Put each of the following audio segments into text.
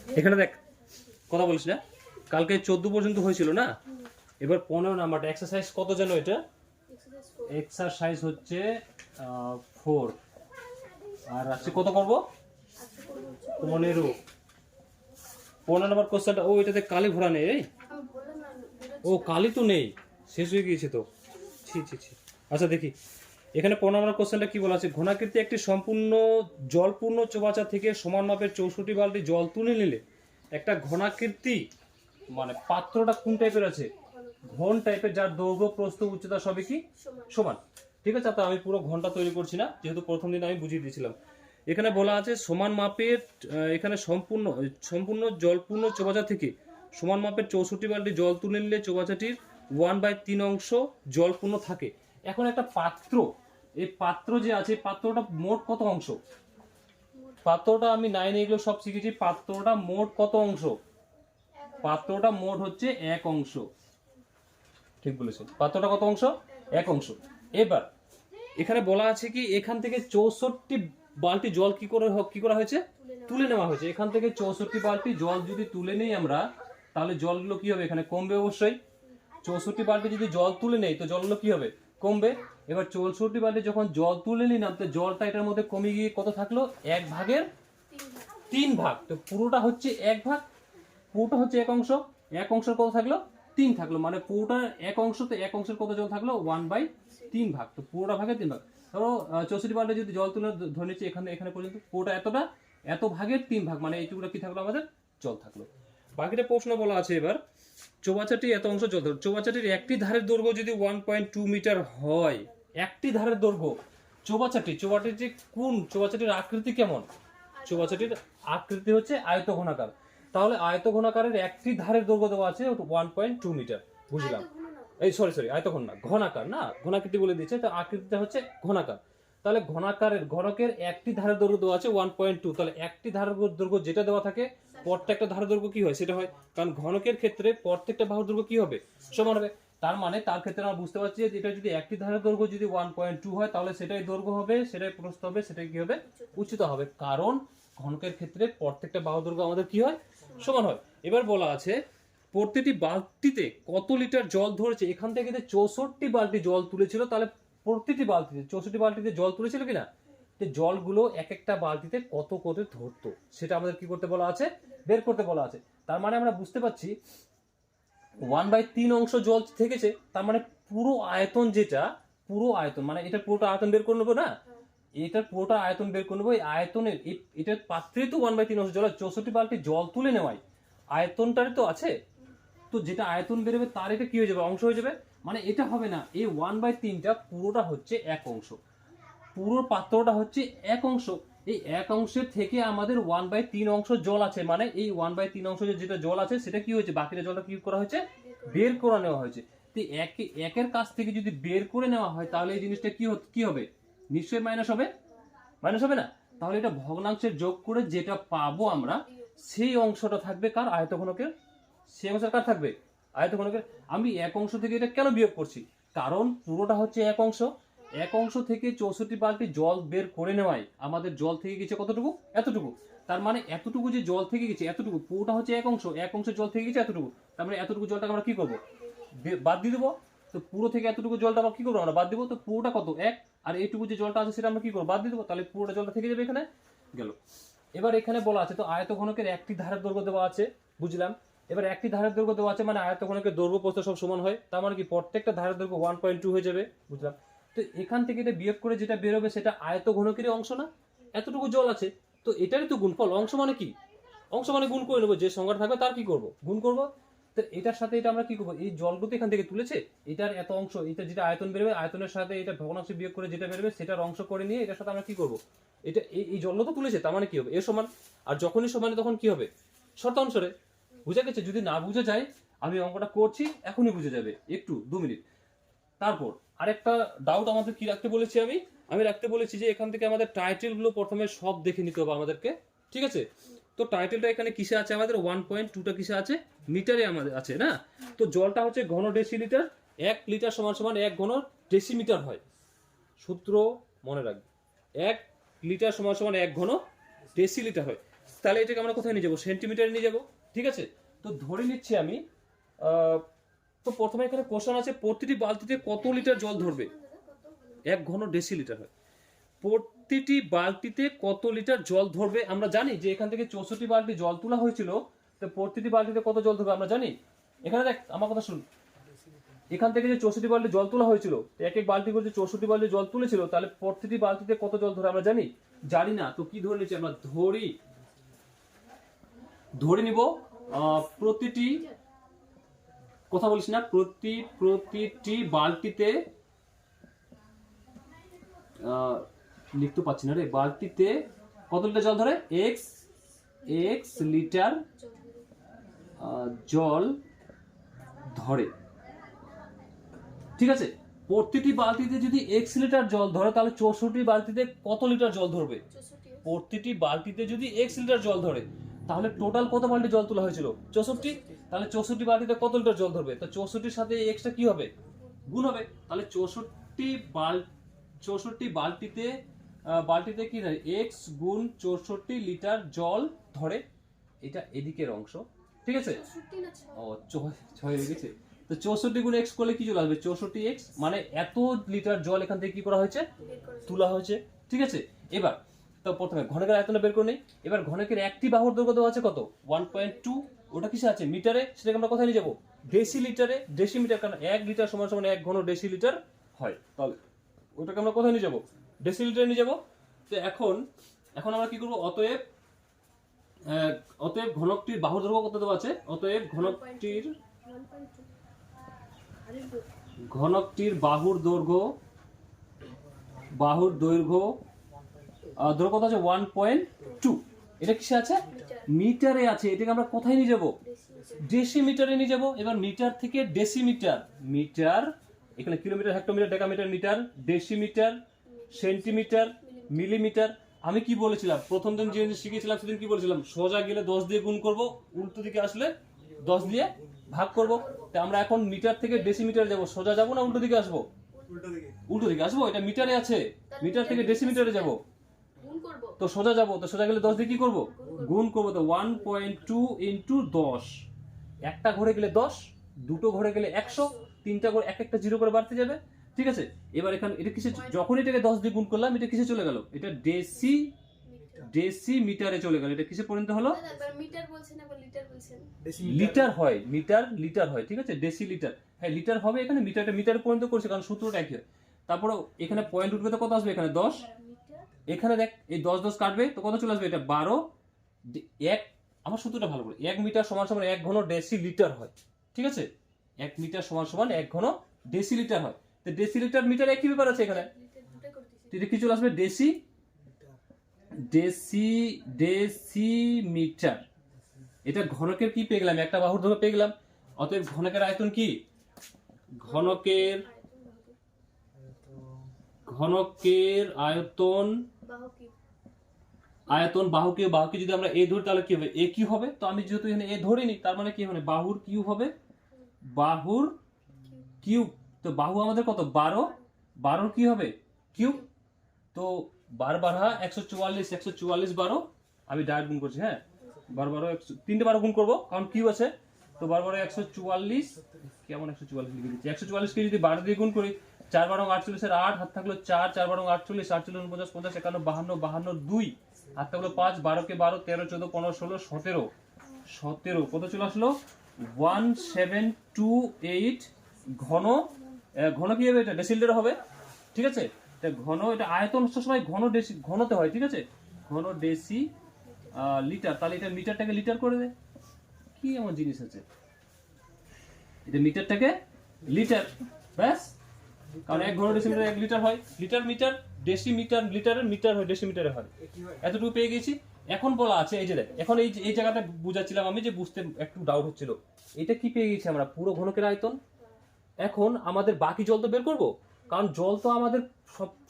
এখানে দেখ, কথা বলিস না, কালকে 14 পর্যন্ত হয়েছিল না, এবার 15 নাম্বারটা এক্সারসাইজ কত যেন এটা? এক্সারসাইজ হচ্ছে 4, আর আজকে কত করব? 15 নাম্বার কোশ্চেনটা। ও এটাতে কালি ঘোরা নেই, এই ও কালি তো নেই, শেষ হয়ে গিয়েছে তো, ছি ছি ছি। আচ্ছা দেখি এখানে 15 নম্বর কোশ্চেনটা কি বলা আছে। ঘনাকৃতি একটি সম্পূর্ণ জলপূর্ণ চৌবাচ্চা থেকে সমান মাপের 64 বালতি জল তুলে নিলে একটা ঘনাকৃতি মানে পাত্রটা কোন টাইপের আছে? ঘন টাইপের, যার দৈর্ঘ্য প্রস্থ উচ্চতা সবই কি সমান। ঠিক আছে, তো আমি পুরো ঘন্টা তৈরি করছি না, যেহেতু প্রথম দিন আমি বুঝিয়ে দিয়েছিলাম। এখানে বলা আছে সমান মাপের, এখানে সম্পূর্ণ জলপূর্ণ চৌবাচ্চা থেকে সমান মাপের 64 বালতি জল তুলে নিলে চৌবাচ্চাটির 1/3 অংশ জলপূর্ণ থাকে। এখন একটা পাত্র, এই পাত্র যে আছে, পাত্রটা মোট কত অংশ? পাত্রটা আমি 9 এগুলো সব শিখেছি। পাত্রটা মোট কত অংশ? পাত্রটা মোট হচ্ছে 1 অংশ। ঠিক বলেছেন, পাত্রটা কত অংশ? 1 অংশ। এবার এখানে বলা আছে কি, এখান থেকে 64 বালতি জল কি করা হয়েছে? তুলে নেওয়া হয়েছে। এখান থেকে 64 বালতি জল যদি তুলে নেই আমরা, তাহলে জলগুলো কি হবে? এখানে কমবে অবশ্যই। 64 বালতি যদি জল তুলে নেই তো জলগুলো কি হবে? কমবে। এবার 64 বালতি যখন জল তুলে নিলাম, তো জলটা এটার মধ্যে কমে গিয়ে কত থাকলো? 1/3 ভাগ। তো পুরোটা হচ্ছে 1 ভাগ, পুরোটা হচ্ছে 1 অংশ। 1 অংশের কত থাকলো? 3 থাকলো। মানে পুরোটা 1 অংশ, তো 1 অংশের কত জল থাকলো? 1/3 ভাগ। তো পুরোটা ভাগে 3 ভাগ। ধরো 64 বালতি যদি জল তুলে ধরে নিচ্ছি এখানে পর্যন্ত, পুরোটা এত ভাগের 3 ভাগ, মানে এইটুকুটা কি থাকলো? আমাদের জল থাকলো। বাকিটা প্রশ্ন বলা আছে এবার, চৌবাচ্চাটি এত অংশ জল, চৌবাচ্চাটির একটি ধারের দৈর্ঘ্য যদি 1.2 মিটার হয়, একটি ধারের দৈর্ঘ্য, চৌবাচ্চাটির আকৃতি কেমন? চৌবাচ্চাটির আকৃতি হচ্ছে আয়তঘনাকার। তাহলে আয়তঘনাকারের একটি ধারের দৈর্ঘ্য দেওয়া আছে 1.2 মিটার, বুঝলাম। এই সরি আয়তঘন না, ঘনাকার না, ঘনাকৃতি বলে দিয়েছে, তো আকৃতিটা হচ্ছে ঘনাকার। তাহলে ঘনকের একটি ধারের দৈর্ঘ্য দেওয়া আছে 1.2। তাহলে একটি ধারের দৈর্ঘ্য যেটা দেওয়া থাকে, প্রত্যেকটা ধারের দৈর্ঘ্য কি হয়? সেটা হয়, কারণ ঘনকের ক্ষেত্রে প্রত্যেকটা বাহুর দৈর্ঘ্য কি হবে? সমান হবে। তার মানে তার ক্ষেত্রে আমরা বুঝতে পারছি যে এটা যদি একটি ধারের দৈর্ঘ্য যদি 1.2 হয়, তাহলে সেটাই দৈর্ঘ্য হবে, সেটাই প্রস্থ হবে, সেটাই কি হবে? উচ্চতা হবে। কারণ ঘনকের ক্ষেত্রে প্রত্যেকটা বাহুর দৈর্ঘ্য আমাদের কি হয়? সমান হয়। এবার বলা আছে প্রতিটি বালতিতে কত লিটার জল ধরেছে। এখান থেকে যে 64 বালতি জল তুলেছিল, তাহলে প্রতিটি বালতিতে 64 বালতিতে জল তুলেছিল কিনা, যে জলগুলো এক একটা বালতিতে কত করে ধরতো, সেটা আমাদের কি করতে বলা আছে? বের করতে বলা আছে। তার মানে আমরা বুঝতে পারছি 1/3 অংশ জল থেকেছে, তার মানে পুরো আয়তন যেটা, পুরো আয়তন মানে এটা পুরোটা আয়তন বের করে নেবো না, এটার পুরোটা আয়তন বের করে নেবো। এই আয়তনের এটার পাত্রেই তো 1/3 অংশ জল, 64 বালতি জল তুলে নেওয়ায় আয়তনটারই তো আছে। তো যেটা আয়তন বেরোবে তার এটা কি হয়ে যাবে? অংশ হয়ে যাবে। মানে এটা হবে না, এই 1/3টা পুরোটা হচ্ছে 1 অংশ, পুরো পাত্রটা হচ্ছে 1 অংশ। এই 1 অংশের থেকে আমাদের 1/3 অংশ জল আছে, মানে এই 1/3 অংশ যেটা জল আছে সেটা কি হয়েছে? বাকিটা জলটা কি করা হয়েছে? বের করে নেওয়া হয়েছে। তো একের কাছ থেকে যদি বের করে নেওয়া হয়, তাহলে এই জিনিসটা কি হবে? নিশ্চয়ই মাইনাস হবে, মাইনাস হবে না? তাহলে এটা ভগ্নাংশের যোগ করে যেটা পাবো আমরা, সেই অংশটা থাকবে কার? আয়তঘনকের। সেই অংশটা কার থাকবে? আয়তঘনকের। আমি 1 অংশ থেকে এটা কেন বিয়োগ করছি? কারণ পুরোটা হচ্ছে 1 অংশ। 1 অংশ থেকে 64 বালতি জল বের করে নেওয়ায় আমাদের জল থেকে গেছে কতটুকু? এতটুকু। তার মানে এতটুকু যে জল থেকে গেছে, এতটুকু, পুরোটা হচ্ছে 1 অংশ, 1 অংশের জল থেকে গেছে এতটুকু। তার মানে এতটুকু জলটাকে আমরা কি করবো? বাদ দিয়ে দেবো। তো পুরো থেকে এতটুকু জলটা আমরা কি করবো? আমরা বাদ দিব। তো পুরোটা কত? 1। আর এইটুকু যে জলটা আছে সেটা আমরা কি করবো? বাদ দিয়ে দেবো। তাহলে পুরোটা জলটা থেকে যাবে এখানে, গেল। এবার এখানে বলা আছে তো আয়তঘনকের একটি ধারের দৈর্ঘ্য দেওয়া আছে, বুঝলাম। এবার একটি ধারের দৈর্ঘ্য দেওয়া আছে মানে আয়তঘনকের দৈর্ঘ্য প্রস্থ সব সমান হয়, তার মানে কি প্রত্যেকটা ধারের দৈর্ঘ্য 1.2 হয়ে যাবে, বুঝলাম। তো এখান থেকে এটা বিয়োগ করে যেটা বেরোবে সেটা আয়তঘনকেরই অংশ না? এতটুকু জল আছে, তো এটারই তো গুণফল। অংশ মানে কি? অংশ মানে গুণ করে নেবো, যে সংখ্যাটা থাকবে তার কি করব? গুণ করব। তো এটার সাথে এটা আমরা কি করবো? এই জলগুলো এখান থেকে তুলেছে, এটার এত অংশ, এটা যেটা আয়তন বেরোবে, আয়তনের সাথে এটা ভগ্নাংশ বিয়োগ করে যেটা বেরোবে সেটার অংশ করে নিয়ে এটার সাথে আমরা কি করব? এটা এই জল তো তুলেছে, তার মানে কি হবে? এর সমান। আর যখনই সমানে তখন কি হবে? শর্তানুসারে। বুঝা গেছে? যদি না বুঝে যায়, আমি অঙ্কটা করছি, এখনই বুঝে যাবে, একটু 2 মিনিট। তারপর আরেকটা ডাউট আমাদের কি রাখতে বলেছি? আমি রাখতে বলেছি যে এখান থেকে আমাদের টাইটেল গুলো প্রথমে সব দেখে নিতে হবে আমাদেরকে, ঠিক আছে? তো টাইটেলটা এখানে কিসে আছে? আমাদের 1.2টা কিসে আছে? মিটারে আমাদের আছে না? তো জলটা হচ্ছে ঘন ডেসিলিটার, 1 লিটার সমান সমান 1 ঘন ডেসিমিটার হয়। সূত্র মনে রাখবে, 1 লিটার সমান সমান 1 ঘন ডেসিলিটার হয়। তাহলে এটাকে আমরা কোথায় নিয়ে যাবো, সেন্টিমিটারে নিয়ে যাবো। ঠিক আছে, তো ধরে নিচ্ছি আমি তো প্রথমে এখানে কোশ্চেন আছে প্রতিটি বালতিতে কত লিটার জল ধরবে, 1 ঘন ডেসিলিটার হয়। প্রতিটি বালতিতে কত লিটার জল ধরবে আমরা জানি যে এখান থেকে 64 বালতি জল তোলা হয়েছিল, তো প্রতিটি বালতিতে কত জল ধরবে আমরা জানি। এখানে দেখ আমার কথা শুন, এখান থেকে যে 64 বালতি জল তোলা হয়েছিল, এক এক বালতি করে যে 64 বালতি জল তুলেছিল, তাহলে প্রতিটি বালতিতে কত জল ধরে আমরা জানি না। তো কি ধরে নিচ্ছি আমরা, ধরে নিব প্রতিটি, কথা বলিস না, প্রতিটি বালতিতে লিখতে পাচ্ছি না রে, বালতিতে কত লিটার জল ধরে, এক্স লিটার জল ধরে। ঠিক আছে, প্রতিটি বালতিতে যদি এক্স লিটার জল ধরে তাহলে 64 বালতিতে কত লিটার জল ধরবে, প্রতিটি বালতিতে যদি এক্স লিটার জল ধরে তাহলে টোটাল কত বালতি জল তোলা হয়েছিল, 64। তাহলে 64 বালতিতে কত লিটার জল ধরবে, তো 64 সাথে এক্সটা কি হবে, গুণ হবে। তাহলে 64 বালতিতে কি ধরে, এক্স গুণ 64 লিটার জল ধরে। এটা এদিকের অংশ। ঠিক আছে, ও 6 হয়ে গেছে। তো 64 গুণ এক্স করলে কি চলে আসবে, 64 এক্স, মানে এত লিটার জল এখান থেকে কি করা হয়েছে, তোলা হয়েছে। ঠিক আছে, এবার তো প্রথমে ঘনকের আয়তন বের করে নিই। এবার ঘনকের একটি বাহুর দৈর্ঘ্য দেওয়া আছে কত, 1.2, ওটা কিসে আছে, মিটারে, সেটাকে আমরা কোথায় নিয়ে যাবো, ডেসিলিটারে, ডেসিমিটার, কারণ 1 লিটার সমান সমান 1 ঘন ডেসিলিটার হয়, তাহলে ওটাকে আমরা কোথায় নিয়ে যাবো, ডেসিলিটারে নিয়ে যাবো। তো এখন আমরা কি করবো, অতএব ঘনকটির বাহুর দৈর্ঘ্য কত দেওয়া আছে, অতএব ঘনকটির বাহুর দৈর্ঘ্য কত আছে, 1.2। এটা কিসে আছে, মিটারে আছে। এটাকে আমরা কোথায় নিয়ে যাব, ডেসিমিটারে নিয়ে যাব। এবার মিটার থেকে ডেসিমিটার, মিটার এখানে kilometre, hectometre, decametre, metre, decimetre, centimetre, millimetre. আমি কি বলেছিলাম প্রথম দিন যে শিখেছিলাম সেদিন কি বলেছিলাম, সোজা গেলে 10 দিয়ে গুণ করব, উল্টো দিকে আসলে 10 দিয়ে ভাগ করব। তো আমরা এখন মিটার থেকে ডেসিমিটার যাব, সোজা যাব না উল্টো দিকে আসবো, উল্টো দিকে আসবো, এটা মিটারে আছে, মিটার থেকে ডেসিমিটারে যাব, তো সোজা যাব, তো সোজা গেলে 10 দিয়ে কি করব, গুণ করব। তো 1.2 ইন্টু 10, একটা ঘরে গেলে 10, দুটো ঘরে গেলে 100, তিনটা ঘরে এক একটা জিরো করে বাড়তে যাবে। ঠিক আছে, এবার এখানে এটা কিসে, যখন এটাকে 10 দিয়ে গুণ করলাম এটা কিসে চলে গেল, এটা ডেসিমিটারে চলে গেল। এটা কিসে পরিণত হলো, লিটার হয়, লিটার হয়। ঠিক আছে, ডেসিলিটার, হ্যাঁ লিটার হবে, এখানে মিটারটা মিটারে পরিণত করছে কারণ সূত্রটা একই হয়। তারপরে এখানে পয়েন্ট উঠবে তো কত আসবে, এখানে 10, এখানে দেখ এই 10 কাটবে তো কত চলে আসবে, এটা 12, আমার সূত্রটা ভালো করে, 1 মিটার সমান সমান 1 ঘন ডেসিলিটার হয়। ঠিক আছে, 1 মিটার সমান সমান 1 ঘন ডেসিলিটার হয়। তো ডেসিলিটার মিটার একই ব্যাপার আছে এখানে, এটা কি চলে আসবে, ডেসিমিটার। এটা ঘনকের কি পেয়ে গেলাম, একটা বাহুর দৈর্ঘ্য পেয়ে গেলাম। অতএব ঘনকের আয়তন কি, ঘনকের আয়তন বাহুকে যদি আমরা এ ধরি তাহলে কি হবে, এ কিউ হবে। তো আমি যেহেতু এখানে এ ধরিনি, তার মানে কি হবে, বাহুর কিউ হবে, বাহুর কিউ। তো বাহু আমাদের কত, 12 কি হবে, কিউ। তো 12 12 144, 144 12, আমি ডাইরেক্ট গুণ করছি, হ্যাঁ 12 12 তিনটে 12 গুণ করবো কারণ কিউ আছে। তো 12 12 144, কেমন 144 লিখে দিচ্ছি, 144 কে যদি 12 দিয়ে গুণ করি, 4 12 48 এর 8, হাত থাকলো 4, 4 12 48, 48 49 50 51 52 52 2, হাত থাকলো 5, 12 কে 12, 13 14 15 16 17, কত চলে আসলো, 1728 ঘন কি হবে, এটা ডেসিলিটার হবে। ঠিক আছে, এটা ঘন, এটা আয়তন সবসময় ঘনতে হয়। ঠিক আছে, ঘন ডেসি লিটার, তাহলে এটা মিটারটাকে লিটার করে দে, কি এমন জিনিস আছে, এটা মিটারটাকে লিটার, ব্যাস, কারণ 1 ঘন ডেসিমিটার 1 লিটার হয়, লিটার মিটার ডেসিমিটার, লিটারের মিটার হয়, ডেসিমিটারে হয়। এতটুকু পেয়ে গেছি। এখন বলা আছে, এই যে দেখ, এখন এই জায়গাটা বুঝাচ্ছিলাম আমি, যে বুঝতে একটু ডাউট হচ্ছিল, এটা কি পেয়ে গেছি আমরা, পুরো ঘনকের আয়তন। এখন আমাদের বাকি জল তো বের করবো, কারণ জল তো আমাদের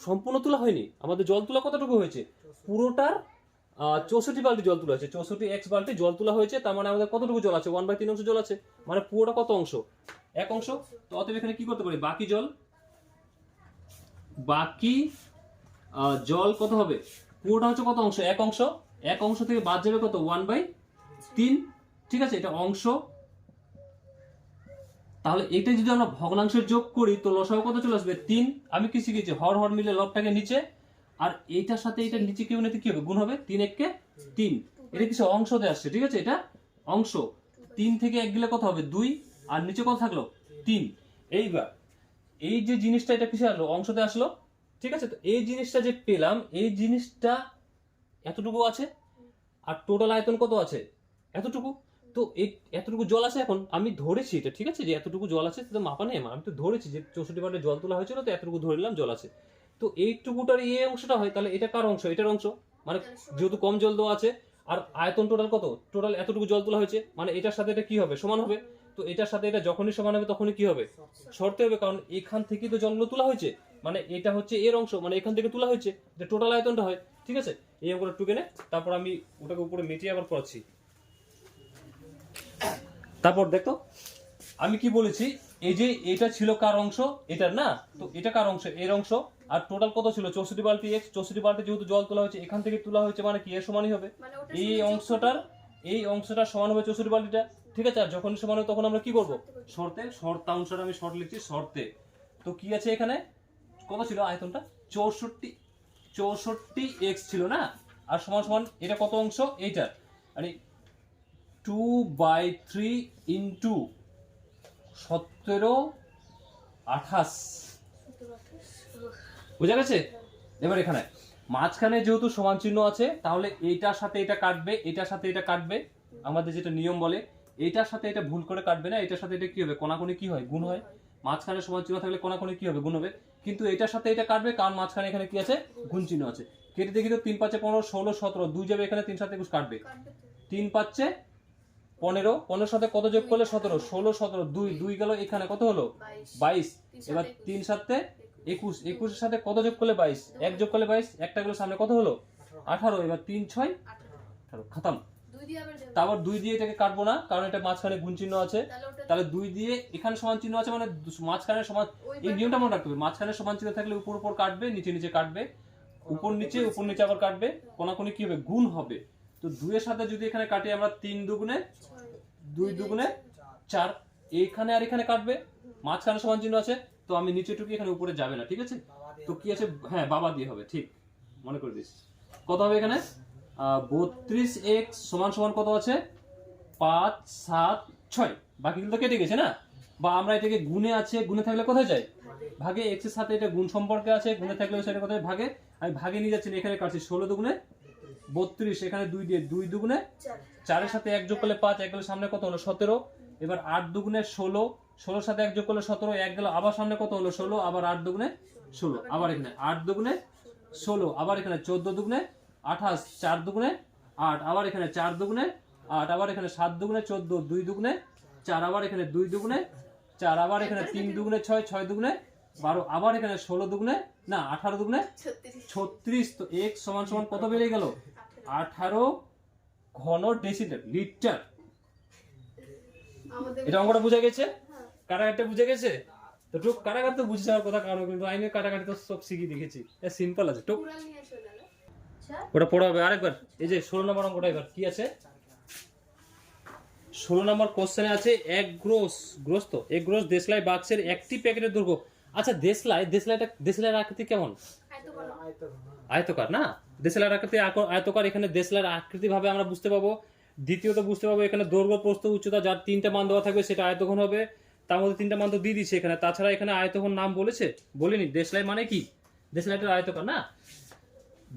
সম্পূর্ণ তোলা হয়নি, আমাদের জল তোলা কতটুকু হয়েছে, পুরোটার 64 বালতি জল তোলা হয়েছে, 64 এক্স বালতি জল তোলা হয়েছে। তার মানে আমাদের কতটুকু জল আছে, 1/3 অংশ জল আছে, মানে পুরোটা কত অংশ, 1 অংশ। তো অতএব এখানে কি করতে পারি, বাকি জল কত হবে, পুরোটা হচ্ছে কত অংশ, 1 অংশ, এক অংশ থেকে বাদ যাবে কত 1/3, ঠিক আছে, এটা অংশ। তাহলে এটা যদি আমরা ভগ্নাংশের যোগ করি তো লসাগু কত চলে আসবে 3। আমি কি শিখেছি, হর হর মিলে লবটাকে নিচে, আর এইটার সাথে এটা নিচে কি মানে কি হবে, গুণ হবে, 3 একে 3, এটা কিছু অংশতে আসছে, ঠিক আছে, এটা অংশ। 3 থেকে 1 গেলে কত হবে 2, আর নিচে কত থাকলো 3। এইবার এই যে জিনিসটা এটা কিসে আসলো, অংশতে আসলো, ঠিক আছে। তো এই জিনিসটা যে পেলাম, এই জিনিসটা এতটুকু আছে, আর টোটাল আয়তন কত আছে এতটুকু। তো এই এতটুকু জল আছে, এখন আমি ধরেছি এটা, ঠিক আছে, যে এতটুকু জল আছে, তো মাপা নেই আমার, আমি তো ধরেছি যে 64 বারে জল তোলা হয়েছিল, তো এতটুকু ধরে নিলাম জল আছে। তো এইটুকুটার এই অংশটা হয়, তাহলে এটা কার অংশ, এটার অংশ, মানে যেহেতু কম জল দেওয়া আছে, আর আয়তন টোটাল কত, টোটাল এতটুকু জল তোলা হয়েছে, মানে এটার সাথে এটা কি হবে, সমান হবে। তো এটার সাথে এটা যখনই সমান হবে তখনই কি হবে, শর্তে হবে, কারণ এখান থেকে তো জলগুলো তোলা হয়েছে, মানে এটা হচ্ছে এর অংশ, মানে এখান থেকে তোলা হয়েছে, যে টোটাল আয়তনটা হয়, ঠিক আছে। এই অঙ্কটা টুকে নে, তারপর আমি ওটাকে উপরে মিটিয়ে আবার করাচ্ছি। তারপর দেখো আমি কি বলেছি, এই যে এটা ছিল কার অংশ, এটার না, তো এটা কার অংশ, এর অংশ, আর টোটাল কত ছিল 64 বালতি x, 64 বালতি যেহেতু জল তোলা হয়েছে, এখান থেকে তোলা হয়েছে, মানে কি এর সমানই হবে, এই অংশটার সমান হবে 64 বালতিটা, ঠিক আছে। আর যখন সমান হবে তখন আমরা কি করব, শর্তে, শর্তাংশটা আমি শর্ট লিখছি শর্তে। তো কি আছে এখানে, কত ছিল আয়তনটা 64x ছিল না, আর সমান সমান এটা কত অংশ, এইটার, মানে 2/3 ইন্টু 17/28, বুঝা গেছে। এবার এখানে মাঝখানে যেহেতু সমান চিহ্ন আছে, তাহলে এইটার সাথে এটা কাটবে, এটার সাথে এটা কাটবে, আমাদের যেটা নিয়ম বলে, এইটার সাথে এটা ভুল করে কাটবে না, এটার সাথে এটা কি হবে, কোনাকুনি কি হয়, গুণ হয়। মাঝখানে সমান চিহ্ন থাকলে কোনাকুনি কি হবে, গুণ হবে। কিন্তু এটার সাথে এটা কাটবে, কারণ মাঝখানে এখানে কি আছে, গুণ চিহ্ন আছে। কেটে দেখি তো 3 × 5 = 15, 16, 17, 2 যাবে এখানে, 3 × 7 = 21 কাটবে, 3 × 5 = 15, 15 সাথে কত যোগ করলে 17, 16, 17, 2 গেল এখানে, কত হলো 22। এবার 3 × 7 = 21, 21 এর সাথে কত যোগ করলে 22, 1 যোগ করলে 22, একটা গেল সামনে, কত হলো 18। এবার 3 × 6 = 18, খতম। তারপর 2 দিয়ে এটাকে কাটবো না, কারণ এটা মাঝখানে গুণ চিহ্ন আছে, তাহলে 2 দিয়ে এখানে সমান চিহ্ন আছে, মানে মাঝখানে সমান, এই নিয়মটা মনে রাখতে হবে, মাঝখানে সমান চিহ্ন থাকলে উপর উপর কাটবে, নিচে নিচে কাটবে, উপর নিচে আবার কাটবে, কোনাকুনি কি হবে, গুণ হবে। তো 2 এর সাথে যদি এখানে কাটি আমরা, 3 দুগুণে 2 দুগুণে 4, এইখানে আর এখানে কাটবে, মাঝখানে সমান চিহ্ন আছে, তো আমি নিচে টুকি, এখানে উপরে যাবে না, ঠিক আছে। তো কি আছে, হ্যাঁ বাবা দিয়ে হবে, ঠিক মনে করে দিস। কত হবে এখানে 32x সমান সমান কত আছে 5, 7, 6, বাকিগুলো তো কেটে গেছে না, বা আমরা এটাকে গুণে আছে, গুণে থাকলে কোথায় যায়, ভাগে। x এর সাথে এটা গুণ সম্পর্কে আছে, গুণে থাকলে সেটা কোথায়, ভাগে। আমি ভাগে নিয়ে যাচ্ছি না, এখানে কাটছি, 16 দুগুণে 32, এখানে 2 দিয়ে 2 দুগুণে 4 এর সাথে 1 যোগ করলে 5, 1 গেল সামনে, কত হলো 17। এবার 8 দুগুণে 16, 16 সাথে 1 যোগ করলে 17, 1 গেল আবার সামনে, কত হলো 16, আবার 8 দুগুণে 16, আবার এখানে 8 দুগুণে 16, আবার এখানে 14 দুগুণে 28, 4 দুগুণে 8, আবার এখানে 4 দুগুণে 8, আবার এখানে 7 দুগুণে 14, 2 দুগুণে 4, আবার এখানে 2 দুগুণে 4, আবার এখানে 3 দুগুণে 6, 6 দুগুণে 12, আবার এখানে 16 দুগুণে না 18 দুগুণে 36। তো x সমান সমান কত বেরিয়ে গেল 18 ঘন ডেসিলিটার। এটা অঙ্কটা বুঝা গেছে, কাটাকাটি বুঝে গেছে তো, টুক কাটাকাটি তো বুঝে যাওয়ার কথা, কারণ কিন্তু আইনের কাটাকাটি তো সব শিখিয়ে দেখেছি, সিম্পল আছে টুক। ওটা পড়া হবে আরেকবার। এই যে 16 নম্বর অঙ্কটা, এবার কি আছে 16 নম্বর কোশ্চেনে আছে, এক গ্রোস দেশলাই বাক্সের একটি প্যাকেটের দৈর্ঘ্য। আচ্ছা দেশলাইয়ের আকৃতি কেমন, আয়তকার না, দেশলাইয়ের আকৃতি আয়তকার। এখানে দেশলাইয়ের আকৃতি ভাবে আমরা বুঝতে পাবো। দ্বিতীয়ত বুঝতে পাবো এখানে দৈর্ঘ্য, প্রস্থ, উচ্চতা, যার 3টা মান দেওয়া থাকবে সেটা আয়তঘন হবে। তার মধ্যে 3টা মান তো দিয়ে দিচ্ছে এখানে, তাছাড়া এখানে আয়তঘন নাম বলেনি। দেশলাই মানে কি, দেশলাইটা আয়তকার না,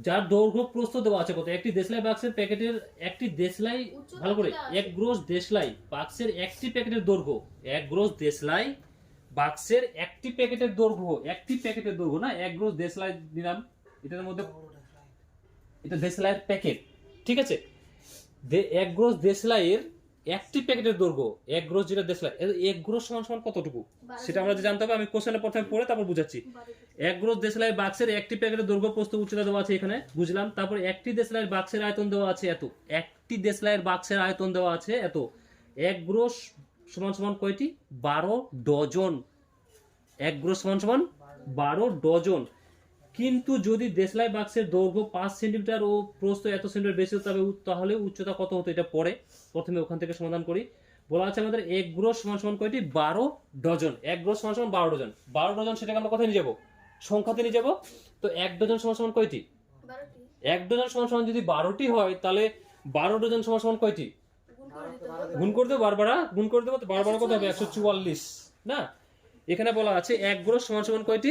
যার দৈর্ঘ্য প্রস্থ দেওয়া আছে কত। একটি দেশলাই বাক্সের প্যাকেটের একটি দেশলাই, ভালো করে, এক গ্রোস দেশলাই বাক্সের একটি প্যাকেটের দৈর্ঘ্য, এক গ্রোস দেশলাই বাক্সের একটি প্যাকেটের দৈর্ঘ্য না, এক গ্রোস দেশলাই দিলাম, এটার মধ্যে এটা দেশলাইয়ের প্যাকেট, ঠিক আছে। এক গ্রোস দেশলাইয়ের একটি প্যাকেটের দৈর্ঘ্য, এক গ্রোস যেটা দেশলাই, এক গ্রোস সমান সমান কতটুকু সেটা আমরা জানতে হবে। আমি কোশ্চেনে প্রথমে পড়ে তারপর বুঝাচ্ছি। এক গ্রোস দেশলাই বাক্সের একটি প্যাকেটের দৈর্ঘ্য, প্রস্থ, উচ্চতা দেওয়া আছে এখানে, বুঝলাম। তারপর একটি দেশলাইয়ের বাক্সের আয়তন দেওয়া আছে এত, একটি দেশলাইয়ের বাক্সের আয়তন দেওয়া আছে এত। এক গ্রোস সমান সমান কয়টি, 12 ডজন। এক গ্রোস সমান সমান 12 ডজন। কিন্তু যদি দেশলাই বাক্সের দৈর্ঘ্য 5 সেন্টিমিটার ও প্রস্থ এত সেন্টিমিটার বেশি হতো তাহলে উচ্চতা কত হতো, এটা পরে প্রথমে ওখান থেকে সমাধান করি। বলা আছে আমাদের এক গ্রহ সমান সমান কয়টি, 12 ডজন। এক গ্রহ সমান সমান 12 ডজন। 12 ডজন সেটাকে আমরা কোথায় নিয়ে যাবো, সংখ্যাতে নিয়ে যাবো। তো এক ডজন সমান সমান কয়টি, এক ডজন সমান সমান যদি 12টি হয় তাহলে 12 ডজন সমান সমান কয়টি, গুণ করে দেবো, বারবার গুণ করে দেবো। তো বারবার কত হবে, 144 না। এখানে বলা আছে এক গ্রহ সমান সমান কয়টি,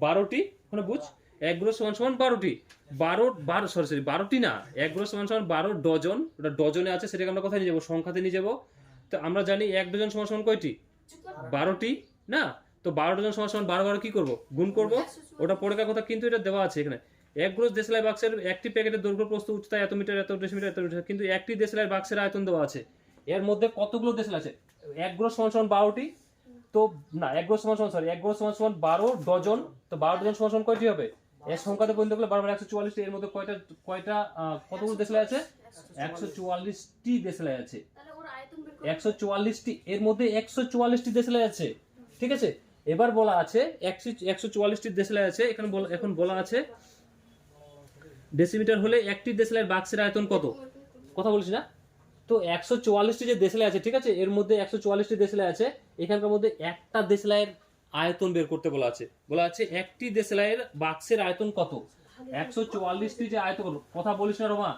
12টি। মানে বুঝ, এক গ্রহ সমান সমান 12টি, 12টি না, এক গ্রহ সমান সমান 12 ডজন। ওটা ডজনে আছে, সেটাকে আমরা কোথায় নিয়ে যাবো, সংখ্যাতে নিয়ে যাবো। তো আমরা জানি এক ডজন সমান সমান কয়টি, 12টি না। তো 12 ডজন সমান সমান 12 কি করবো, গুণ করবো। ওটা পরে কার কথা, কিন্তু এটা দেওয়া আছে এখানে। এক গ্রহ দেশলাই বাক্সের একটি প্যাকেটের দৈর্ঘ্য প্রস্থ উচ্চতা এত মিটার, এত ডেসিমিটার, এত মিটার। কিন্তু একটি দেশলাই বাক্সের আয়তন দেওয়া আছে, এর মধ্যে কতগুলো দেশলাই আছে। এক গ্রহ সমান সমান 12টি, তো না, এক গ্রহ সমান সমান সরি এক গ্রহ সমান সমান 12 ডজন। তো 12 ডজন সমান সমান কয়টি হবে, এর সংখ্যাতে পরিণত করলে বারবার 144টি। এর মধ্যে কয়টা কতগুলো দেশলাই আছে, 144টি দেশলাই আছে। 144টি, এর মধ্যে 144টি দেশলাই আছে, ঠিক আছে। এবার বলা আছে 144টি দেশলাই আছে। এখন বলা আছে ডেসিমিটার হলে একটি দেশলাইয়ের বাক্সের আয়তন কত, কথা বলছি না। তো 144টি যে দেশলাই আছে, ঠিক আছে, এর মধ্যে 144টি দেশলাই আছে। এখানকার মধ্যে একটা দেশলাইয়ের আয়তন বের করতে বলা আছে। বলা আছে একটি দেশলাইয়ের বাক্সের আয়তন কত, 144টি যে আয়তন, কথা বলিস না রোমা।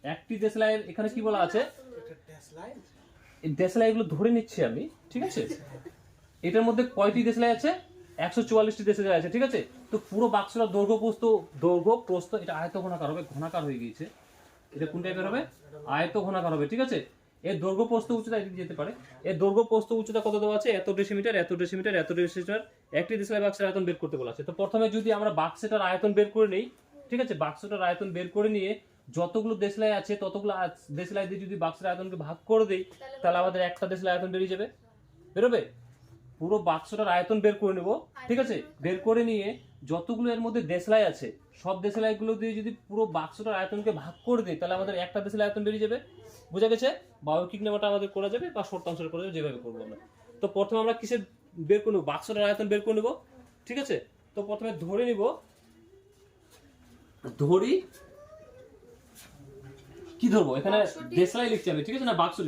একটি দেশলাইয়ের এখানে কি বলা আছে, দেশলাই এগুলো ধরে নিচ্ছি আমি, ঠিক আছে। এটার মধ্যে কয়টি দেশলাই আছে, 144টি দেশলাই আছে, ঠিক আছে। তো পুরো বাক্সটা দৈর্ঘ্য প্রস্থ এটা আয়ত ঘনাকার হবে, ঘনাকার হয়ে গিয়েছে। এটা কোন টাইপের হবে, আয়ত ঘনাকার হবে, ঠিক আছে। এর দৈর্ঘ্য প্রস্থ উচ্চতা এদিকে যেতে পারে। এর দৈর্ঘ্য প্রস্থ উচ্চতা কত দেওয়া আছে, এত ডেসিমিটার, এত ডেসিমিটার, এত ডেসিমিটার। একটি দেশলাই বাক্সের আয়তন বের করতে বলা আছে। তো প্রথমে যদি আমরা বাক্সটার আয়তন বের করে নেই, ঠিক আছে, বাক্সটার আয়তন বের করে নিয়ে যতগুলো দেশলাই আছে ততগুলো দেশলাই দিয়ে যদি বাক্সের আয়তনকে ভাগ করে দেই, তাহলে আমাদের একটা দেশলাই আয়তন বেরিয়ে যাবে, বেরোবে। পুরো বাক্সটার আয়তন বের করে নেব, ঠিক আছে। বের করে নিয়ে যতগুলো এর মধ্যে দেশলাই আছে সব দেশলাই গুলো দিয়ে যদি পুরো বাক্সটার আয়তনকে ভাগ করে দিই, তাহলে আমাদের একটা দেশলাই আয়তন বেরিয়ে যাবে, বুঝা গেছে। বাহ্যিক নেওয়াটা আমাদের করা যাবে বা শর্তাংশের করা যাবে, যেভাবে করবো আমরা। তো প্রথমে আমরা কিসের বের করে নেবো, বাক্সটার আয়তন বের করে নেবো, ঠিক আছে। তো প্রথমে ধরে নিব, ধরি কি ধরবো, এখানে দেশলাই লিখছি আমি, ঠিক আছে না, বাক্সটির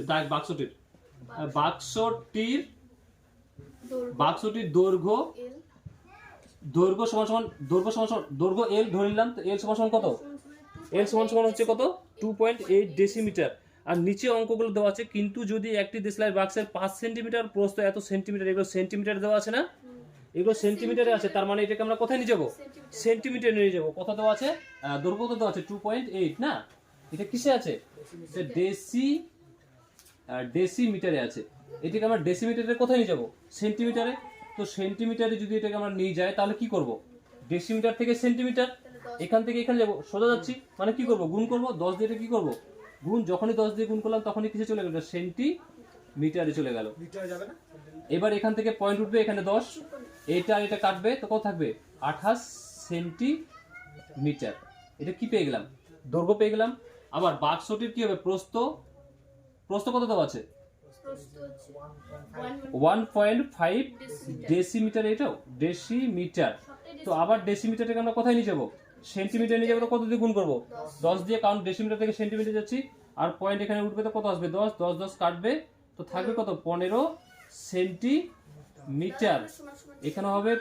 দৈর্ঘ্য সমান সমান দৈর্ঘ্য এল ধরে নিলাম। তো এল সমান সমান কত, এল সমান সমান হচ্ছে কত, 2.8 ডেসিমিটার। আর নিচে অঙ্কগুলো দেওয়া আছে, কিন্তু যদি একটি দেশলাই বাক্সের 5 সেন্টিমিটার প্রস্থ এত সেন্টিমিটার, এগুলো সেন্টিমিটার দেওয়া আছে না, এগুলো সেন্টিমিটারে আছে। তার মানে এটাকে আমরা কোথায় নিয়ে যাবো, সেন্টিমিটার নিয়ে যাবো। কত দেওয়া আছে, দৈর্ঘ্য কত দেওয়া আছে, 2.8 না। এটা কিসে আছে, ডেসিমিটারে আছে। এটাকে আমরা ডেসিমিটারে কোথায় নিয়ে যাবো, সেন্টিমিটারে। তো সেন্টিমিটারে যদি এটাকে আমরা নিয়ে যাই, তাহলে কি করব, ডেসিমিটার থেকে সেন্টিমিটার, এখান থেকে এখানে যাবো, সোজা যাচ্ছি, মানে কি করব, গুণ করব 10 দিয়ে। কি করব, গুণ, যখনই 10 দিয়ে গুণ করলাম তখনই কিসে চলে গেল, সেন্টিমিটারে চলে গেল। এবার এখান থেকে পয়েন্ট উঠবে, এখানে 10, এটা আর এটা কাটবে, তো কত থাকবে, 28 সেন্টিমিটার। এটা কি পেয়ে গেলাম, দৈর্ঘ্য পেয়ে গেলাম। আবার বাক্সটির কি হবে, প্রস্থ কত দেওয়া আছে, 1.5 ডেসিমিটার, এটাও ডেসিমিটার। তো আবার ডেসিমিটারটাকে আমরা কোথায় নিয়ে যাবো, সেন্টিমিটার নিয়ে যাবো। তো কত দিয়ে গুণ করবো, 10 দিয়ে, কারণ ডেসিমিটার থেকে সেন্টিমিটার যাচ্ছি। আর পয়েন্ট এখানে উঠবে, তো কত আসবে, 10 কাটবে, তো থাকবে কত, 15 সেন্টিমিটার। এখানে হবে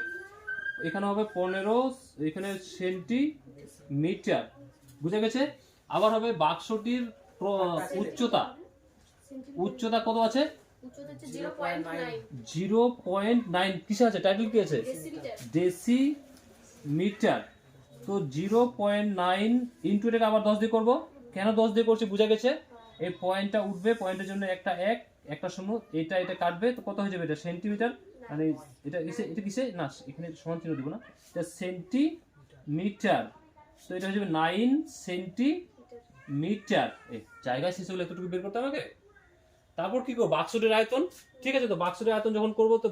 15, এখানে সেন্টিমিটার, বুঝা গেছে। আবার হবে বাক্সটির উচ্চতা কত আছে, 0.9, কিসে আছে, টাইটেল কি আছে, ডেসিমিটার। তো 0.9 ইন্টু এটাকে আবার 10 দিয়ে করবো। কেন 10 দিয়ে করছি, বুঝা গেছে। এই পয়েন্টটা উঠবে, পয়েন্টের জন্য একটা 1, একটা 0, এটা কাটবে, তো কত হয়ে যাবে, এটা সেন্টিমিটার। মানে এটা কিসে না, এখানে সমান চিহ্ন দিব না, এটা সেন্টিমিটার। তো এটা হয়ে যাবে 9 সেন্টিমিটার। এই জায়গা শেষ হলে এতটুকু বের করতে আমাকে। তারপর কি করবো, বাক্সটির আয়তন, ঠিক আছে। তো বাক্সটির আয়তন যখন করবো, তো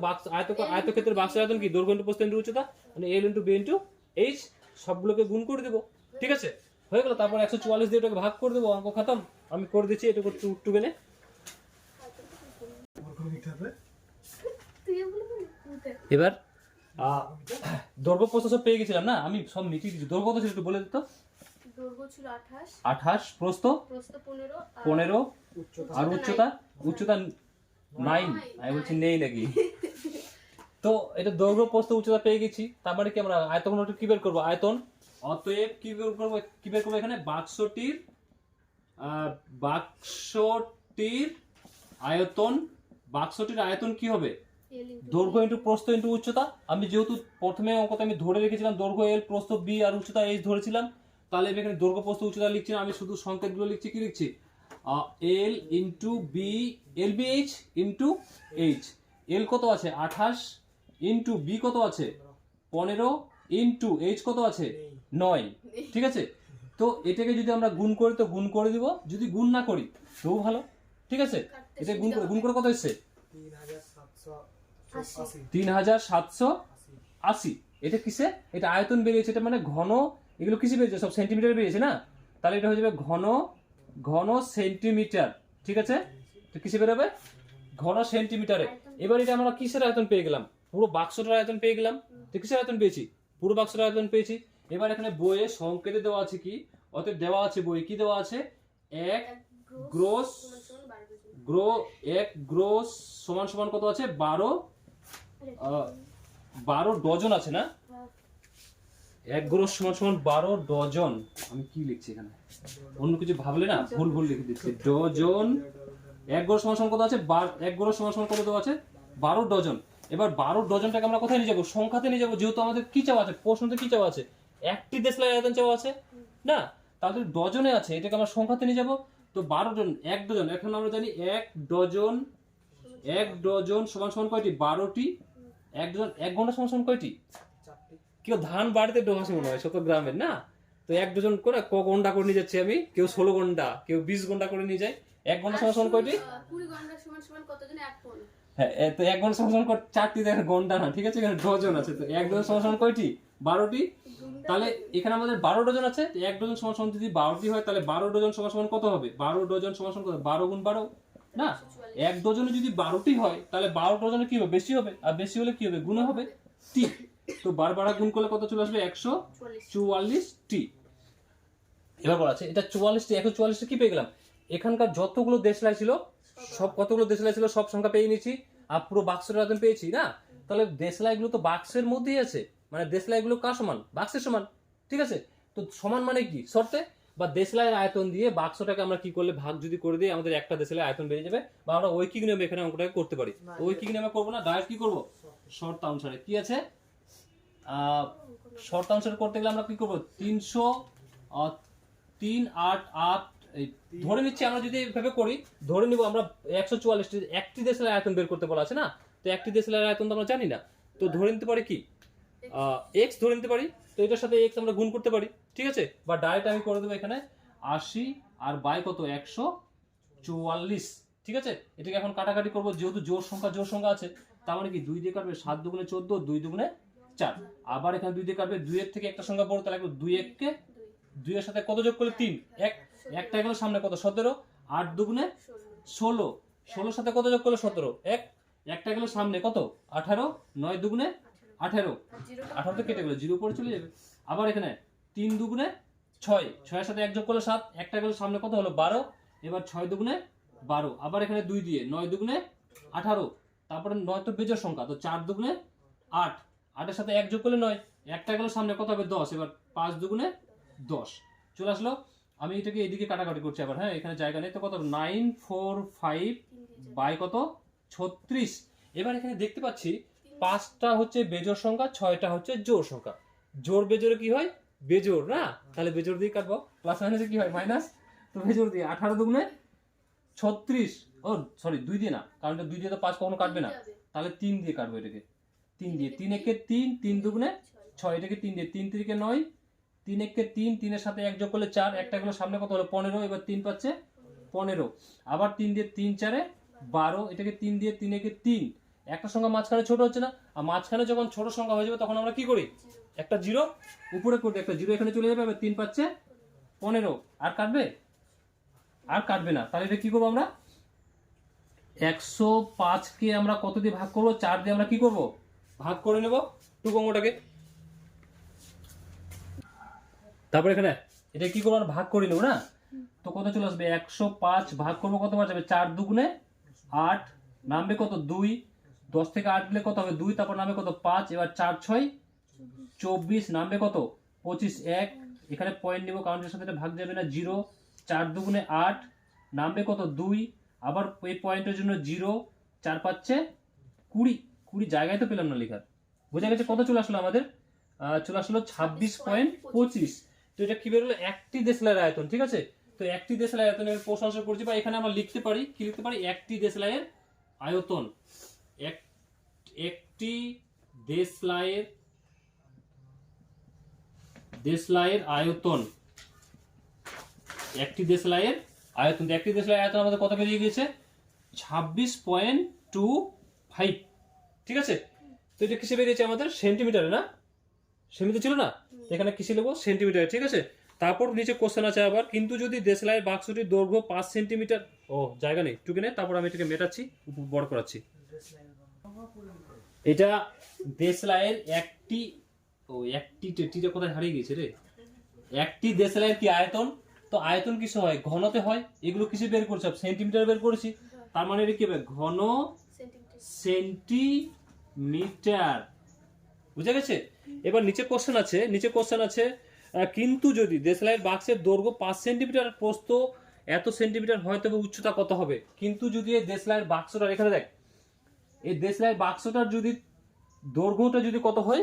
আয়তক্ষেত্রের বাক্সের আয়তন কি, দৈর্ঘ্য ইন্টু প্রস্থ ইন্টু উচ্চতা, মানে এল ইন্টু বি ইন্টু এইচ, সবগুলোকে গুণ করে দেবো, ঠিক আছে, হয়ে গেল। তারপর 144 দিয়ে ওটাকে ভাগ করে দেবো, অঙ্ক খতম। আমি করে দিচ্ছি, এটা একটু বেনে। এবার দৈর্ঘ্য প্রস্থ সব পেয়ে গেছিলাম না, আমি সব মিটিয়ে দিচ্ছি। দৈর্ঘ্য কত ছিল একটু বলে দিত। দৈর্ঘ্য ছিল 28, 28, প্রস্থ প্রস্থ 15, 15, আর উচ্চতা 9। নয়। আমি বলছি নেই নাকি। তো এটা দৈর্ঘ্য প্রস্থ উচ্চতা পেয়ে গেছি, তার মানে কি আমরা আয়তঘনটা কি বের করবো, আয়তন। অতএব কি বের করবো এখানে, বাক্সটির আয়তন কি হবে, L into দৈর্ঘ্য ইন্টু প্রস্থ ইন্টু উচ্চতা। আমি যেহেতু প্রথমে অঙ্কতে আমি ধরে রেখেছিলাম দৈর্ঘ্য এল, প্রস্থ বি, আর উচ্চতা এইচ ধরেছিলাম, তাহলে আমি এখানে দৈর্ঘ্য প্রস্থ উচ্চতা লিখছি না, আমি শুধু সংকেতগুলো লিখছি। কি লিখছি, L into B, L B H into H. L কত আছে 28, ইন্টু বি কত আছে 15, ইন্টু এইচ কত আছে 9। ঠিক আছে, তো এটাকে যদি আমরা গুণ করি তো গুণ করে দিব, যদি গুণ না করি তবু ভালো। ঠিক আছে, এটা গুণ করে কত এসছে 3780। এটা কিসে, এটা আয়তন বেরিয়েছে, এটা মানে ঘন, এগুলো কিসে বেরিয়েছে সব সেন্টিমিটার বেরিয়েছে না, তাহলে এটা হয়ে যাবে ঘন সেন্টিমিটার। ঠিক আছে, তো কিসে বেরোবে, ঘন সেন্টিমিটারে। এবার এটা আমরা কিসের আয়তন পেয়ে গেলাম, পুরো বাক্সটার আয়তন পেয়ে গেলাম। তো কিসের আয়তন পেয়েছি, পুরো বাক্সটার আয়তন পেয়েছি। এবার এখানে বইয়ে সংকেতে দেওয়া আছে কি, অতএব দেওয়া আছে বই কি দেওয়া আছে, এক গ্রোস সমান সমান কত আছে 12 ডজন আছে না, এক গ্রোস সমান সমান 12 ডজন। আমি কি লিখছি এখানে, অন্য কিছু ভাবলে না ভুল লিখে দিচ্ছি, ডজন। এক গ্রোস সমান সমান কত আছে, এক গ্রোস সমান সমান কত দেওয়া আছে 12 ডজন। এবার 12 ডজনটাকে আমরা কোথায় নিয়ে যাবো, সংখ্যাতে নিয়ে যাবো, যেহেতু আমাদের কি চাওয়া আছে, প্রশ্নতে কি চাওয়া আছে, একটি দেশলাই আয়তন চাওয়া আছে না, তাহলে ডজনে আছে, এটাকে আমরা সংখ্যাতে নিয়ে যাবো। তো 12 জন, এক ডজন, এখন আমরা জানি এক ডজন সমান সমান কয়টি, 12টি। এক ডজন, এক ঘন্টা সমান সমান কয়টি, কেউ ধান বাড়িতে ডোহাসে মনে হয়, শত গ্রামের না, তো এক ডজন করে ঘন্টা করে নিয়ে যাচ্ছি আমি, কেউ 16 ঘন্টা, কেউ 20 ঘন্টা করে নিয়ে যায়। এক ঘন্টা সমান সমান কয়টি, 20 ঘন্টা সমান কতজন, এক কোণ। হ্যাঁ, তো এক ঘন্টা সমান সমান 4টি, দেখেন ঘন্টা না, ঠিক আছে, এখানে ডজন আছে, তো এক ডজন সমান সমান কয়টি 12টি। তাহলে এখানে আমাদের 12 ডজন আছে, তো এক ডজন সমান সমান যদি 12টি হয়, তাহলে 12 ডজন সমান সমান কত হবে, 12 ডজন সমান সমান কত, 12 গুণ 12 না, এক ডজনে যদি 12টি হয় তাহলে 12 ডজনে কি হবে, বেশি হবে, আর বেশি হলে কি হবে, গুণ হবে টি। তো 12 গুণ করলে কত চলে আসবে, 144টি। এবার বলা আছে এটা 44টি, 144টি কি পেয়ে গেলাম, এখানকার যতগুলো দেশলাই ছিল সব, কতগুলো দেশলাই ছিল সব সংখ্যা পেয়ে নিয়েছি, আর পুরো বাক্সের আয়তন পেয়েছি না। তাহলে দেশলাইগুলো তো বাক্সের মধ্যেই আছে, মানে দেশলাইগুলো কার সমান, বাক্সের সমান। ঠিক আছে, তো সমান মানে কি, শর্তে বা দেশলাইয়ের আয়তন দিয়ে বাক্সটাকে আমরা কি করলে ভাগ যদি করে দিই, আমাদের একটা দেশলাই আয়তন বেরিয়ে যাবে, বা আমরা ঐকিক নিয়মে এখানে অঙ্কটাকে করতে পারি। তো ঐকিক নিয়মে করবো না, ডাইরেক্ট কি করবো, শর্ত অনুসারে। কি আছে, শর্ত অনুসারে করতে গেলে আমরা কি করবো, 388 ধরে নিচ্ছি। আমরা যদি এইভাবে করি, ধরে নিব আমরা 144টি, একটি দেশের আয়তন বের করতে বলা আছে না, তো একটি দেশের আয়তন তো আমরা জানি না, তো ধরে নিতে পারি কি, x ধরে নিতে পারি, তো এটার সাথে x আমরা গুণ করতে পারি। ঠিক আছে, বা ডাইরেক্ট আমি করে দেবো এখানে 80 আর বাই কত 144। ঠিক আছে, এটাকে এখন কাটাকাটি করবো, যেহেতু জোর সংখ্যা আছে, তার মানে কি 2 দিয়ে কাটবে 7 দুগুণে 14, 2 দুগুণে 4, আবার এখানে 2 দিয়ে কাটবে, 2 এর থেকে একটা সংখ্যা বড়, তাহলে 2 এককে 2 এর সাথে কত যোগ করলে 3, একটা গেল সামনে কত 17, 8 দুগুণে 16, 16 সাথে কত যোগ করলে 17, একটা গেল সামনে কত 18, 9 দুগুণে 18, 18 তো কেটে গেল 0 উপরে চলে যাবে। আবার এখানে 3 দুগুণে 6, 6 এর সাথে 1 যোগ করলে 7, একটা গেল সামনে কত হলো 12, এবার 6 দুগুণে 12, আবার এখানে 2 দিয়ে 9 দুগুণে 18, তারপরে 9 তো বেজোড় সংখ্যা, তো 4 দুগুণে 8, 8 এর সাথে 1 যোগ করলে 9, একটা গেল সামনে কত হবে 10, এবার 5 দুগুণে 10 চলে আসলো। আমি এটাকে এদিকে কাটাকাটি করছি আবার, হ্যাঁ এখানে জায়গা নেই, তো কত 945 বাই কত 36। এবার এখানে দেখতে পাচ্ছি 5টা হচ্ছে বেজোড় সংখ্যা, 6টা হচ্ছে জোড় সংখ্যা। জোড় বেজোড়ে কি হয়, বেজোড় না, তাহলে বেজোড় দিয়ে কাটবো, প্লাস মাইনাসে কি হয় মাইনাস, তো বেজোড় দিয়ে 18 দুগুণে 36, ও সরি 2 দিয়ে না, কারণ 2 দিয়ে তো 5 কখনো কাটবে না, তাহলে 3 দিয়ে কাটবো এটাকে, 3 দিয়ে, 3 একে 3, 3 দুগুণে 6, এটাকে 3 দিয়ে, 3 3 কে 9, 3 একে 3, 3 এর সাথে 1 যোগ করলে 4, একটা গেল সামনে কত হলো 15, এবার 3 পাচ্ছে 15, আবার 3 দিয়ে 3 4 12, এটাকে 3 দিয়ে, 3 একে 3, একটা সংখ্যা মাঝখানে ছোট হচ্ছে না, আর মাঝখানে যখন ছোট সংখ্যা হয়ে যাবে তখন আমরা কি করি, একটা জিরো উপরে করতে, একটা জিরো এখানে চলে যাবে, এবার 3 পাচ্ছে 15, আর কাটবে না, তাহলে এটা কি করবো আমরা, 105 কে আমরা কত দিয়ে ভাগ করবো, 4 দিয়ে আমরা কি করবো ভাগ করে নেব 2 অঙ্কটাকে। তারপর এখানে এটা কি করবো, ভাগ করে নেবো না, তো কত চলে আসবে 105 ভাগ করবো কত বার যাবে 4 দুগুণে 8, নামবে কত 2, 10 থেকে 8 গেলে কত হবে 2, তারপর নামবে কত 5, এবার 4 6 24, নামবে কত 25, 1 এখানে পয়েন্ট নিব কারণ এর সাথে এটা ভাগ যাবে না 0, 4 দুগুণে 8 নামবে কত 2, আবার এই পয়েন্টের জন্য 0, 4 5 20 জায়গায় তো পেলাম না লেখার, বোঝা গেছে কত চলে আসলো আমাদের, চলে আসলো 26.25। তো এটা কি বেরোলো, একটি দেশলাইয়ের আয়তন, ঠিক আছে। তো একটি দেশলাইয়ের আয়তনের প্রশংসা করছি, বা এখানে আমরা লিখতে পারি কি লিখতে পারি, একটি দেশলাইয়ের আয়তন, একটি দেশলাইয়ের আয়তন, একটি দেশলাইয়ের আয়তন, একটি দেশলাইয়ের আয়তন আমাদের কত বেরিয়ে গিয়েছে 26.25, ঠিক আছে। তো এটা কিসে বেরিয়েছে আমাদের, সেন্টিমিটারে না, সেমিতে ছিল না, এখানে কিসে লিখবো সেন্টিমিটারে, ঠিক আছে। তারপর নিচে কোশ্চেন আছে আবার, কিন্তু যদি দেশলাইয়ের বাক্সটির দৈর্ঘ্য 5 সেন্টিমিটার, ও জায়গা নেই টুকিনে, তারপর আমি এটাকে মেটাচ্ছি, বড় করাচ্ছি। এটা দেশলাইয়ের একটিটা কোথায় হারিয়ে গেছে রে, একটি দেশলাইয়ের কি আয়তন, তো আয়তন কিসে হয়, ঘনতে হয়, এগুলো কিসে বের করছি, সেন্টিমিটার বের করেছি, তার মানে এটা কি হবে ঘন সেন্টিমিটার, বুঝা গেছে। এবার নিচে কোশ্চেন আছে কিন্তু যদি দেশলাইয়ের বাক্সের দৈর্ঘ্য 5 সেন্টিমিটার, প্রস্থ এত সেন্টিমিটার হয়, তবে উচ্চতা কত হবে। কিন্তু যদি এই দেশলাইয়ের বাক্সটার, এখানে দেখ, এই দেশলাইয়ের বাক্সটার যদি দৈর্ঘ্যটা যদি কত হয়,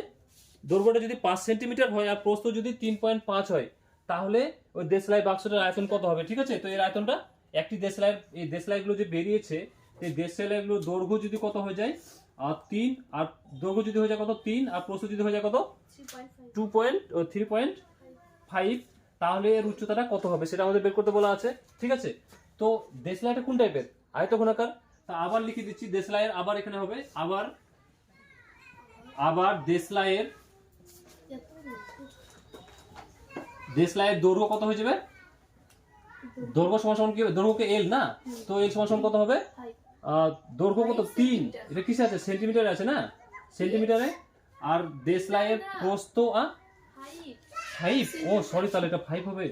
দৈর্ঘ্যটা যদি 5 সেন্টিমিটার হয় আর প্রস্থ যদি 3.5 হয়, তাহলে ওই দেশলাই বাক্সটার আয়তন কত হবে, ঠিক আছে। তো এর আয়তনটা একটি দেশলাইয়ের, এই দেশলাইগুলো যে বেরিয়েছে, এই দেশলাইগুলো দৈর্ঘ্য যদি কত হয়ে যায় 3, আর দৈর্ঘ্য যদি হয়ে যায় কত 3, আর প্রস্থ যদি হয়ে যায় কত 3.5, তাহলে এর উচ্চতাটা কত হবে সেটা আমাদের বের করতে বলা আছে, ঠিক আছে। তো দেশলাইটা কোন টাইপের, আয়তঘনাকার। তা আবার লিখে দিচ্ছি, দেশলাইয়ের আবার এখানে হবে, আবার দেশলাইয়ের দৈর্ঘ্য কত হয়ে যাবে, দৈর্ঘ্য সমান কি হবে, দৈর্ঘ্যকে এল না, তো এল সমান কত হবে, দৈর্ঘ্য কত 3, এটা কিসে আছে সেন্টিমিটারে আছে না, সেন্টিমিটারে, আর দেশলাইয়ের প্রস্থ 5, ও সরি, তাহলে এটা 5 হবে,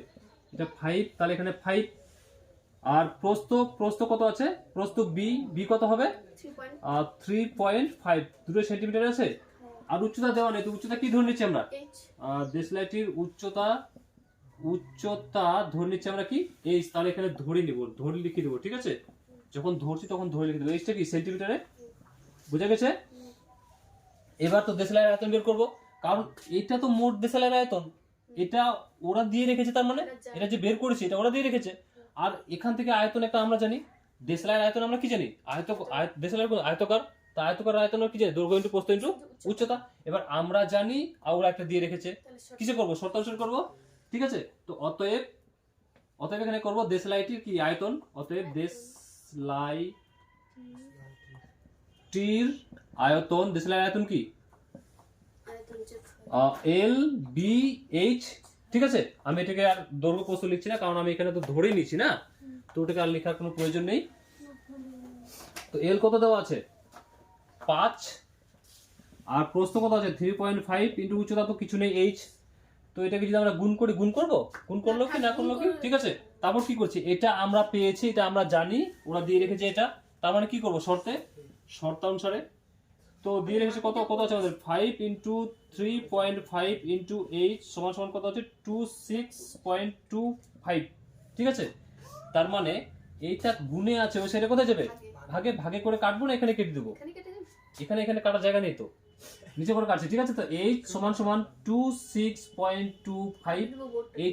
এটা 5, তাহলে এখানে 5, আর প্রস্থ কত আছে, প্রস্থ বি কত হবে 3.5, দুটো সেন্টিমিটার আছে, আর উচ্চতা দেওয়া নেই, তো উচ্চতা কি ধরে নিচ্ছি আমরা, দেশলাইটির উচ্চতা ধরে নিচ্ছি আমরা কি এইচ, তাহলে এখানে ধরে লিখে দেবো, ঠিক আছে। যখন ধরছি তখন ধরে লিখে দেবো, এইচটা কি সেন্টিমিটারে, বুঝা গেছে। এবার তো দেশলাইয়ের আয়তন বের করবো, কারণ এটা তো মোট দেশলাইয়ের আয়তন, এটা ওরা দিয়ে রেখেছে, তার মানে এটা যে বের করেছে এটা ওরা দিয়ে রেখেছে। আর এখান থেকে আয়তন একটা আমরা জানি, দেশলাইয়ের আয়তন আমরা কি জানি, দেশলাইয়ের আয়তকার, তা আয়তকার আয়তন কি জানি, দৈর্ঘ্য ইনটু প্রস্থ ইনটু উচ্চতা। এবার আমরা জানি, আর ওরা একটা দিয়ে রেখেছে, কিসে করবো, শর্তানুসারে করবো, ঠিক আছে। তো অতএব এখানে করবো দেশলাইটির কি আয়তন, অতএব দেশলাইটির আয়তন, দেশলাইয়ের আয়তন কি এল বি এইচ, ঠিক আছে। আমি এটাকে আর দৈর্ঘ্য প্রস্থ লিখছি না, কারণ আমি এখানে তো ধরে নিচ্ছি না, তো ওটাকে আর লেখার কোনো প্রয়োজন নেই। তো এল কত দেওয়া আছে 5, আর প্রস্থ কত আছে 3.5, ইন্টু উচ্চতা তো কিছু নেই এইচ, তো এটাকে যদি আমরা গুণ করবো, গুণ করলো কি না করলো কি, ঠিক আছে। তারপর কি করছি, এটা আমরা পেয়েছি, এটা আমরা জানি, ওরা দিয়ে রেখেছে এটা, তার মানে কি করবো, শর্তানুসারে, তো দিয়ে রেখেছে কত আছে আমাদের 5 ইন্টু 3.5 ইন্টু 8 সমান কত আছে 26.25, ঠিক আছে। তার মানে এইটা গুণে আছে, ওই সেটা কোথায় যাবে, ভাগে করে কাটবো না, এখানে কেটে দেবো, এখানে কাটার জায়গা নেই, তো নিচে করে কাটছি, ঠিক আছে। তো h সমান 26.25,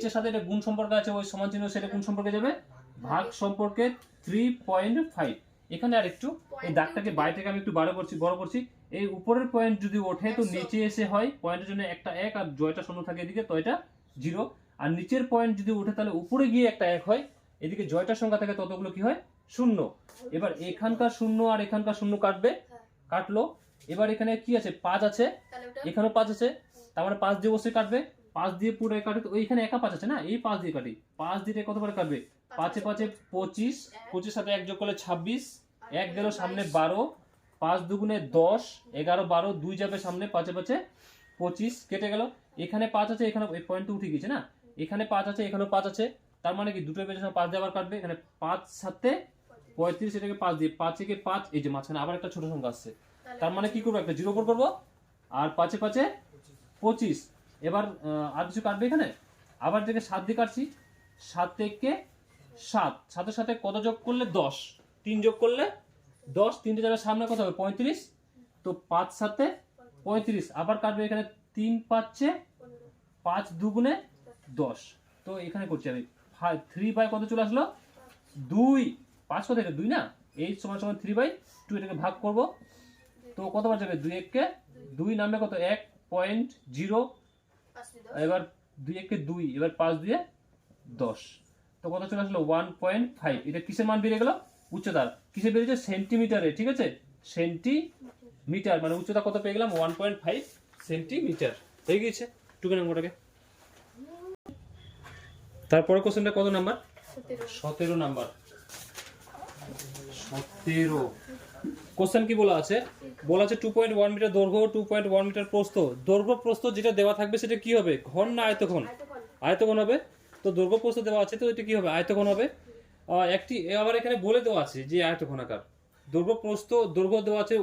h এর সাথে এটা গুণ সম্পর্ক আছে, ওই সমান চিহ্ন সেটা গুণ সম্পর্কে যাবে, ভাগ সম্পর্কে 3.5। এখানে আর একটু এই দাগটাকে বাইরেটাকে আমি একটু বড় করছি, এই উপরের পয়েন্ট যদি ওঠে তো নিচে এসে হয়, পয়েন্টের জন্য একটা 1 আর জয়টা শূন্য থাকে এদিকে, তো এটা 0, আর নিচের পয়েন্ট যদি ওঠে তাহলে উপরে গিয়ে একটা 1 হয়, এদিকে জয়টার সংখ্যা থাকে ততগুলো কি হয় 0। এবার এখানকার 0 আর এখানকার 0 কাটলো, এবার এখানে কি আছে 5 আছে, এখানেও 5 আছে, তার মানে 5 দিয়ে বসে কাটবে, 5 দিয়ে পুরো কাটে, তো ওইখানে একা 5 আছে না, এই 5 দিয়ে কাটি, 5 দিয়ে কতবার কাটবে, 5 এ 5 এ 25, 25 সাথে 1 যোগ করলে 26, 1 গেল সামনে 12, 5 দুগুণে 10, 11 12, 2 যাবে সামনে, 5 5 25, কেটে গেল। এখানে 5 আছে, এখানে এই পয়েন্ট উঠে গেছে না, এখানে 5 আছে, এখানেও 5 আছে, তার মানে কি দুটো পেজে 5 দিয়ে আবার কাটবে, এখানে 5 7 35, এটাকে 5 দিয়ে, 5 একে 5, এই যে মাঝখানে আবার একটা ছোট সংখ্যা আসছে, তার মানে কি করবো, একটা জিরো উপর করবো, আর 5 5 25। এবার আর কিছু কাটবে এখানে, আবার থেকে 7 দিয়ে কাটছি, 7 থেকে 7, 7-এর সাথে কত যোগ করলে 10, 3 যোগ করলে 10, 3টে যাবে সামনে কত হবে 35, তো 5 7 35, আবার কাটবে এখানে 3 5 5 দুগুণে 10, তো এখানে করছি আমি 3 কত চলে আসলো 2, 5 কত এটা 2 না, 8 সমান সমান 3/2, এটাকে ভাগ করব, তো কতবার যাবে 2 1 কে 2 নামবে কত 1.0, এবার 2 1 কে 2, এবার 5 দিয়ে 10, তো কত চলে আসলো 1.5। এটা কিসের মান বেরিয়ে গেল, উচ্চতার, কিসে বেরিয়েছে সেন্টিমিটারে, ঠিক আছে, সেন্টিমিটার, মানে উচ্চতা কত পেয়ে গেলাম 1.5 সেন্টিমিটার হয়ে গিয়েছে টুকেন অঙ্কটাকে। তারপরে কোশ্চেনটা কত নাম্বার, 17 নাম্বার। 17 কোশ্চেন কি বলা আছে, বলা আছে 2.1 মিটার দৈর্ঘ্য, 2.1 মিটার প্রস্থ। দৈর্ঘ্য প্রস্থ যেটা দেওয়া থাকবে সেটা কি হবে, ঘন না আয়তঘন, আয়তঘন হবে। তো দৈর্ঘ্য প্রস্থ দেওয়া আছে, তো এটা কি হবে আয়তঘন হবে। একটি আবার এখানে বলে দেওয়া আছে যে আয়তঘনাকার। দৈর্ঘ্য প্রস্থ, দৈর্ঘ্য দেওয়া আছে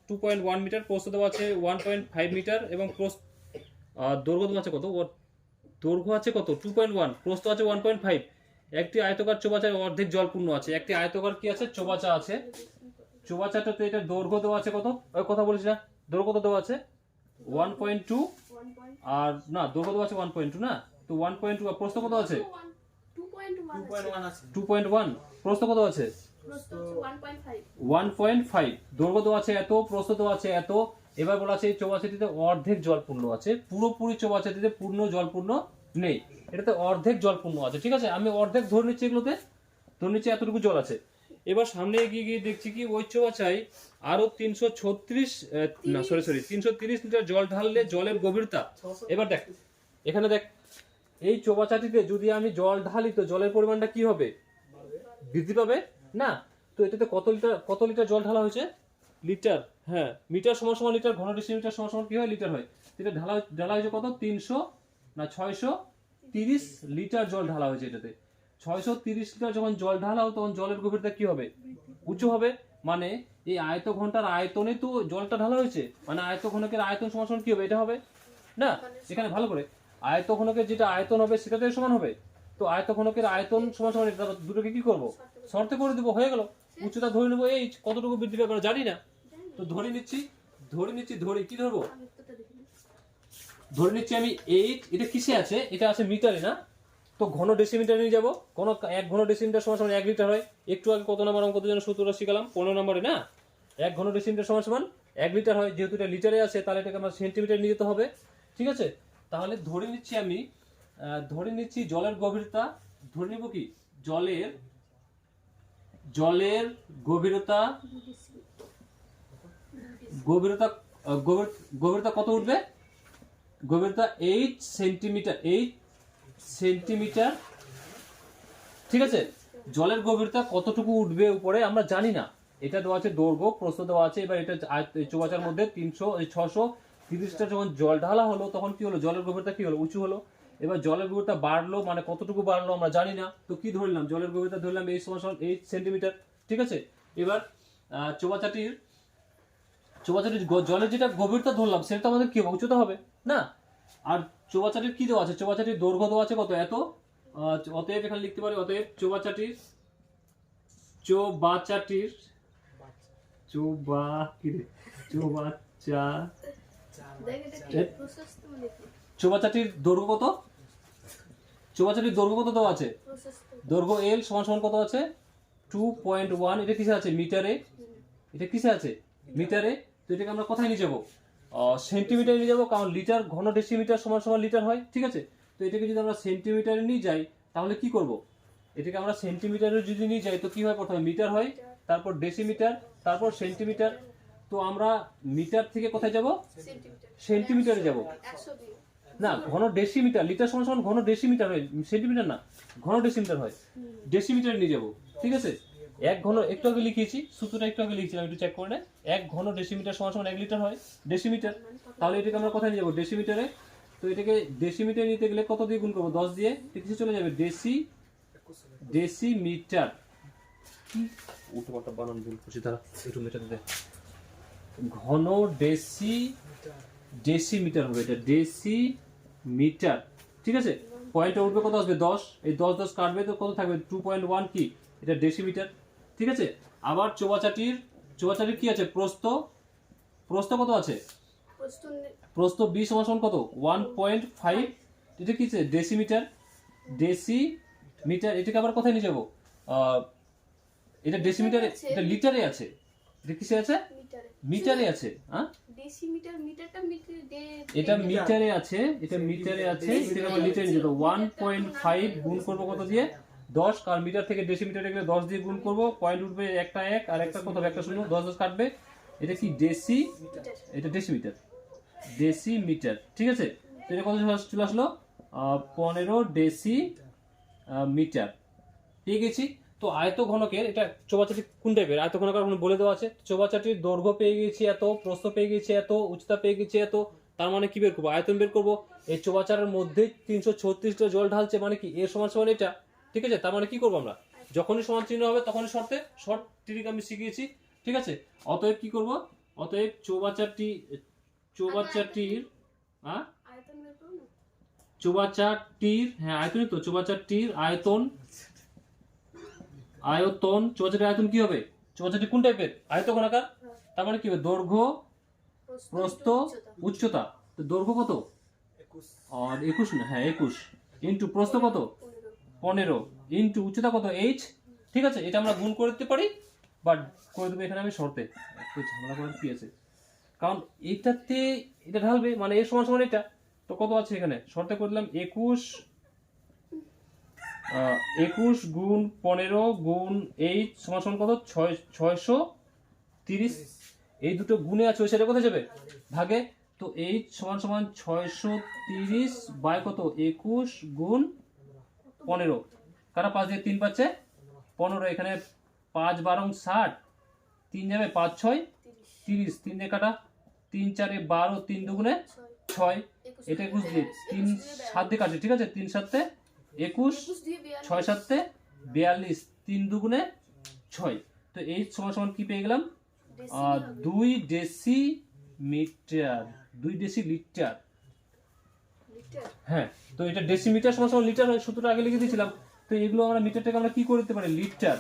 2.1 মিটার, প্রস্থ দেওয়া আছে 1.5 মিটার, এবং দৈর্ঘ্য দেওয়া আছে কত, দৈর্ঘ্য আছে কত 2.1, প্রস্থ আছে 1.5। একটি আয়তকার চৌবাচ্চার অর্ধেক জলপূর্ণ আছে, একটি আয়তকার কি আছে চৌবাচ্চা আছে, চৌবাচ্চাটাতে এটা দৈর্ঘ্য দেওয়া আছে কত, ওই কথা বলিস না, দৈর্ঘ্য কত দেওয়া আছে 1.2, আর না দৈর্ঘ্য দেওয়া আছে 1.2 না, তো 1.2, আর প্রস্থ কত আছে 2.1, প্রস্থ কত আছে 1.5, দৈর্ঘ্য দেওয়া আছে এত, প্রস্থ দেওয়া আছে এত। এবার বলা আছে এই চৌবাচ্চাটিতে অর্ধেক জলপূর্ণ আছে, পুরোপুরি চৌবাচ্চাটিতে পূর্ণ জলপূর্ণ নেই, এটাতে অর্ধেক জলপূর্ণ আছে, ঠিক আছে, আমি অর্ধেক ধরে নিচ্ছি, এগুলোতে ধরে নিচ্ছি এতটুকু জল আছে। এবার সামনে এগিয়ে গিয়ে দেখছি কি ওই চৌবাচ্চায় আরো 330 লিটার জল ঢাললে জলের গভীরতা, এবার দেখ এখানে দেখ, এই চৌবাচ্চাটিতে যদি আমি জল ঢালি তো জলের পরিমাণটা কি হবে, বৃদ্ধি পাবে না। তো এটাতে কত লিটার জল ঢালা হয়েছে, লিটার, হ্যাঁ মিটার সমান সমান লিটার, ঘন ডেসিমিটার সমান সমান কি হয় লিটার হয়, এটা ঢালা হয়েছে কত 630 লিটার জল ঢালা হয়েছে। এটাতে 630 লিটার যখন জল ঢালাও তখন জলের গভীরতা কি হবে, উঁচু হবে, মানে এই আয়ত ঘন্টার আয়তনে তো জলটা ঢালা হয়েছে, মানে আয়ত ঘনকের আয়তন সমান সমান কি হবে, এটা হবে না, এখানে ভালো করে আয়ত ঘনকের যেটা আয়তন হবে সেটাতে সমান হবে, তো আয়ত ঘনকের আয়তন সমান সমান, এটা দুটোকে কি করব শর্তে করে দেবো, হয়ে গেল। উচ্চতা ধরে নেবো এই কতটুকু বৃদ্ধি পাবে জানি না, তো ধরে নিচ্ছি কি ধরবো, ধরে নিচ্ছি আমি 8, এটা কিসে আছে, এটা আছে মিটারে না, তো ঘন ডেসিমিটারে নিয়ে যাবো, কোন 1 ঘন ডেসিমিটার সমান সমান 1 লিটার হয়। একটু আগে কত নাম্বার অঙ্ক যেন সূত্রটা শিখালাম 15 নম্বরে না, 1 ঘন ডেসিমিটার সমান সমান 1 লিটার হয়, যেহেতু এটা লিটারে আছে তাহলে এটাকে আমরা সেন্টিমিটার নিয়ে যেতে হবে, ঠিক আছে। তাহলে ধরে নিচ্ছি জলের গভীরতা, ধরে নিব কি জলের গভীরতা কত উঠবে, গভীরতা 8 সেন্টিমিটার, ঠিক আছে। জলের গভীরতা কতটুকু উঠবে উপরে আমরা জানি না, এটা দেওয়া আছে দৈর্ঘ্য, প্রস্থ দেওয়া আছে। এবার এটা চৌবাচ্চার মধ্যে 630টা যখন জল ঢালা হলো তখন কি হলো, জলের গভীরতা কি হলো, উঁচু হলো। এবার জলের গভীরতা বাড়লো, মানে কতটুকু বাড়লো আমরা জানি না, তো কি ধরলাম জলের গভীরতা ধরলাম 8 সেন্টিমিটার, ঠিক আছে। এবার চৌবাচ্চাটির জলের যেটা গভীরতা ধরলাম সেটা তো আমাদের কি হবে, উচ্চতা হবে না। আর চৌবাচ্চাটির কি দেওয়া আছে, চৌবাচ্চাটির দৈর্ঘ্য দেওয়া আছে কত এত, অতএব এখানে লিখতে পারি অতএব চৌবাচ্চাটির দৈর্ঘ্য কত, চৌবাচ্চাটির দৈর্ঘ্য কত দেওয়া আছে, দৈর্ঘ্য L সমান সমান কত আছে 2.1, এটা কিসে আছে মিটারে, এটা কিসে আছে মিটারে, তো এটাকে আমরা কোথায় নিয়ে যাবো, সেন্টিমিটারে নিয়ে যাবো, কারণ লিটার ঘন ডেসিমিটার সমান সমান লিটার হয়, ঠিক আছে। তো এটাকে যদি আমরা সেন্টিমিটারে নিয়ে যাই তাহলে কি করব, এটাকে আমরা সেন্টিমিটারে যদি নিয়ে যাই তো কি হয়, প্রথমে মিটার হয়, তারপর ডেসিমিটার, তারপর সেন্টিমিটার। তো আমরা মিটার থেকে কোথায় যাব, সেন্টিমিটারে যাব না, ঘন ডেসিমিটার, লিটার সমান সমান ঘন ডেসিমিটার হয়, সেন্টিমিটার না, ঘন ডেসিমিটার হয়, ডেসিমিটারে নিয়ে যাব, ঠিক আছে। এক ঘন একটু আগে লিখিয়েছি, সূত্রটা একটু আগে লিখছিলাম, একটু চেক করে নেন। 1 ঘন ডেসিমিটার সমান সমান 1 লিটার হয়, ডেসিমিটার। তাহলে এটাকে আমরা কোথায় নিয়ে যাবো, ডেসিমিটারে। তো এটাকে ডেসিমিটারে নিতে গেলে কত দিয়ে গুণ করবো, 10 দিয়ে, কিছু চলে যাবে, ডেসিমিটার। কি উল্টো পাল্টা বানান ভুল করছি, তারা একটু মেটাতে দে। ঘন ডেসিমিটার হবে, এটা ডেসিমিটার, ঠিক আছে। পয়েন্টে উঠবে কত আসবে, 10, এই 10 কাটবে তো কত থাকবে, 2.1, কি এটা ডেসিমিটার, ঠিক আছে। আবার চৌবাচ্চাটির কি আছে, প্রস্থ কত আছে, প্রস্থ 20 সমান কত, 1.5, এটা কি আছে, ডেসিমিটার। এটাকে আবার কোথায় নিয়ে যাবো, এটা ডেসিমিটার, এটা লিটারে আছে, এটা কিসে আছে, মিটারে আছে, হ্যাঁ এটা মিটারে আছে, এটা মিটারে আছে, এটাকে আমরা লিটারে নিয়ে যাবো। 1.5 গুণ করবো কত দিয়ে, 10, কারণ মিটার থেকে ডেসিমিটারে গেলে 10 দিয়ে গুণ করবো, পয়েন্ট উঠবে একটা 1 আর একটা কত হবে, একটা 0, 10 কাটবে, এটা কি এটা ডেসিমিটার, ঠিক আছে। তো এটা কত চলে আসলো, 15 ডেসিমিটার, পেয়ে গেছি। তো আয়ত ঘনকের, এটা চৌবাচ্চাটি কোন টাইপের আয়ত ঘনকের বলে দেওয়া আছে। চৌবাচ্চাটির দৈর্ঘ্য পেয়ে গেছি এত, প্রস্থ পেয়ে গেছি এত, উচ্চতা পেয়ে গেছি এত, তার মানে কি বের করবো, আয়তন বের করবো। এই চৌবাচ্চার মধ্যে 336টা জল ঢালছে, মানে কি এর সমান সমান এটা, ঠিক আছে। তার মানে কি করবো আমরা, যখনই সমান চিহ্ন হবে তখনই শর্ট ট্রিক আমি শিখিয়েছি, ঠিক আছে। অতএব কি করব, অতএব চৌবাচ্চাটির হ্যাঁ আয়তনই তো, চৌবাচ্চাটির আয়তন চৌবাচ্চাটির আয়তন কি হবে, চৌবাচ্চাটি কোন টাইপের আয়ত ঘনাকার, তার মানে কি হবে, দৈর্ঘ্য, প্রস্থ, উচ্চতা। তো দৈর্ঘ্য কত, আর 21 না, হ্যাঁ 21, ইন্টু প্রস্থ কত, 15, ইন্টু উচ্চতা কত, h, ঠিক আছে। এটা আমরা গুণ করে দিতে পারি, বাট করে দেবো এখানে আমি শর্তে, একটু ঝামেলা করার কি আছে, কারণ এইটাতে এটা ঢালবে, মানে এর সমান সমান এটা, তো কত আছে এখানে, শর্তে করে দিলাম 21 গুণ 15 গুণ 8 সমান সমান কত, 630, এই দুটো গুণে আছে, ওই সাইডে কোথায় যাবে, ভাগে। তো 8 সমান সমান 630 বাই কত, 21 গুণ 15, কারা 5 দিয়ে 3 পাচ্ছে 15, এখানে 5 12 60, 3 যাবে 5 6 30, 3 দিয়ে কাটা, 3 4 12, 3 দুগুণে 6, এটা 21 দিয়ে 3 7 দিয়ে কাটে, ঠিক আছে, 3 7 21, 6 7 42, 3 দুগুণে 6। তো এই সমান সমান কি পেয়ে গেলাম, 2 ডেসিমিটার, 2 ডেসিলিটার, হ্যাঁ। তো এটা ডেসিমিটার সমান সমান লিটার হয়, সূত্রটা আগে লিখে দিয়েছিলাম। তো এগুলো আমরা মিটারটাকে আমরা কি করতে পারি, লিটার,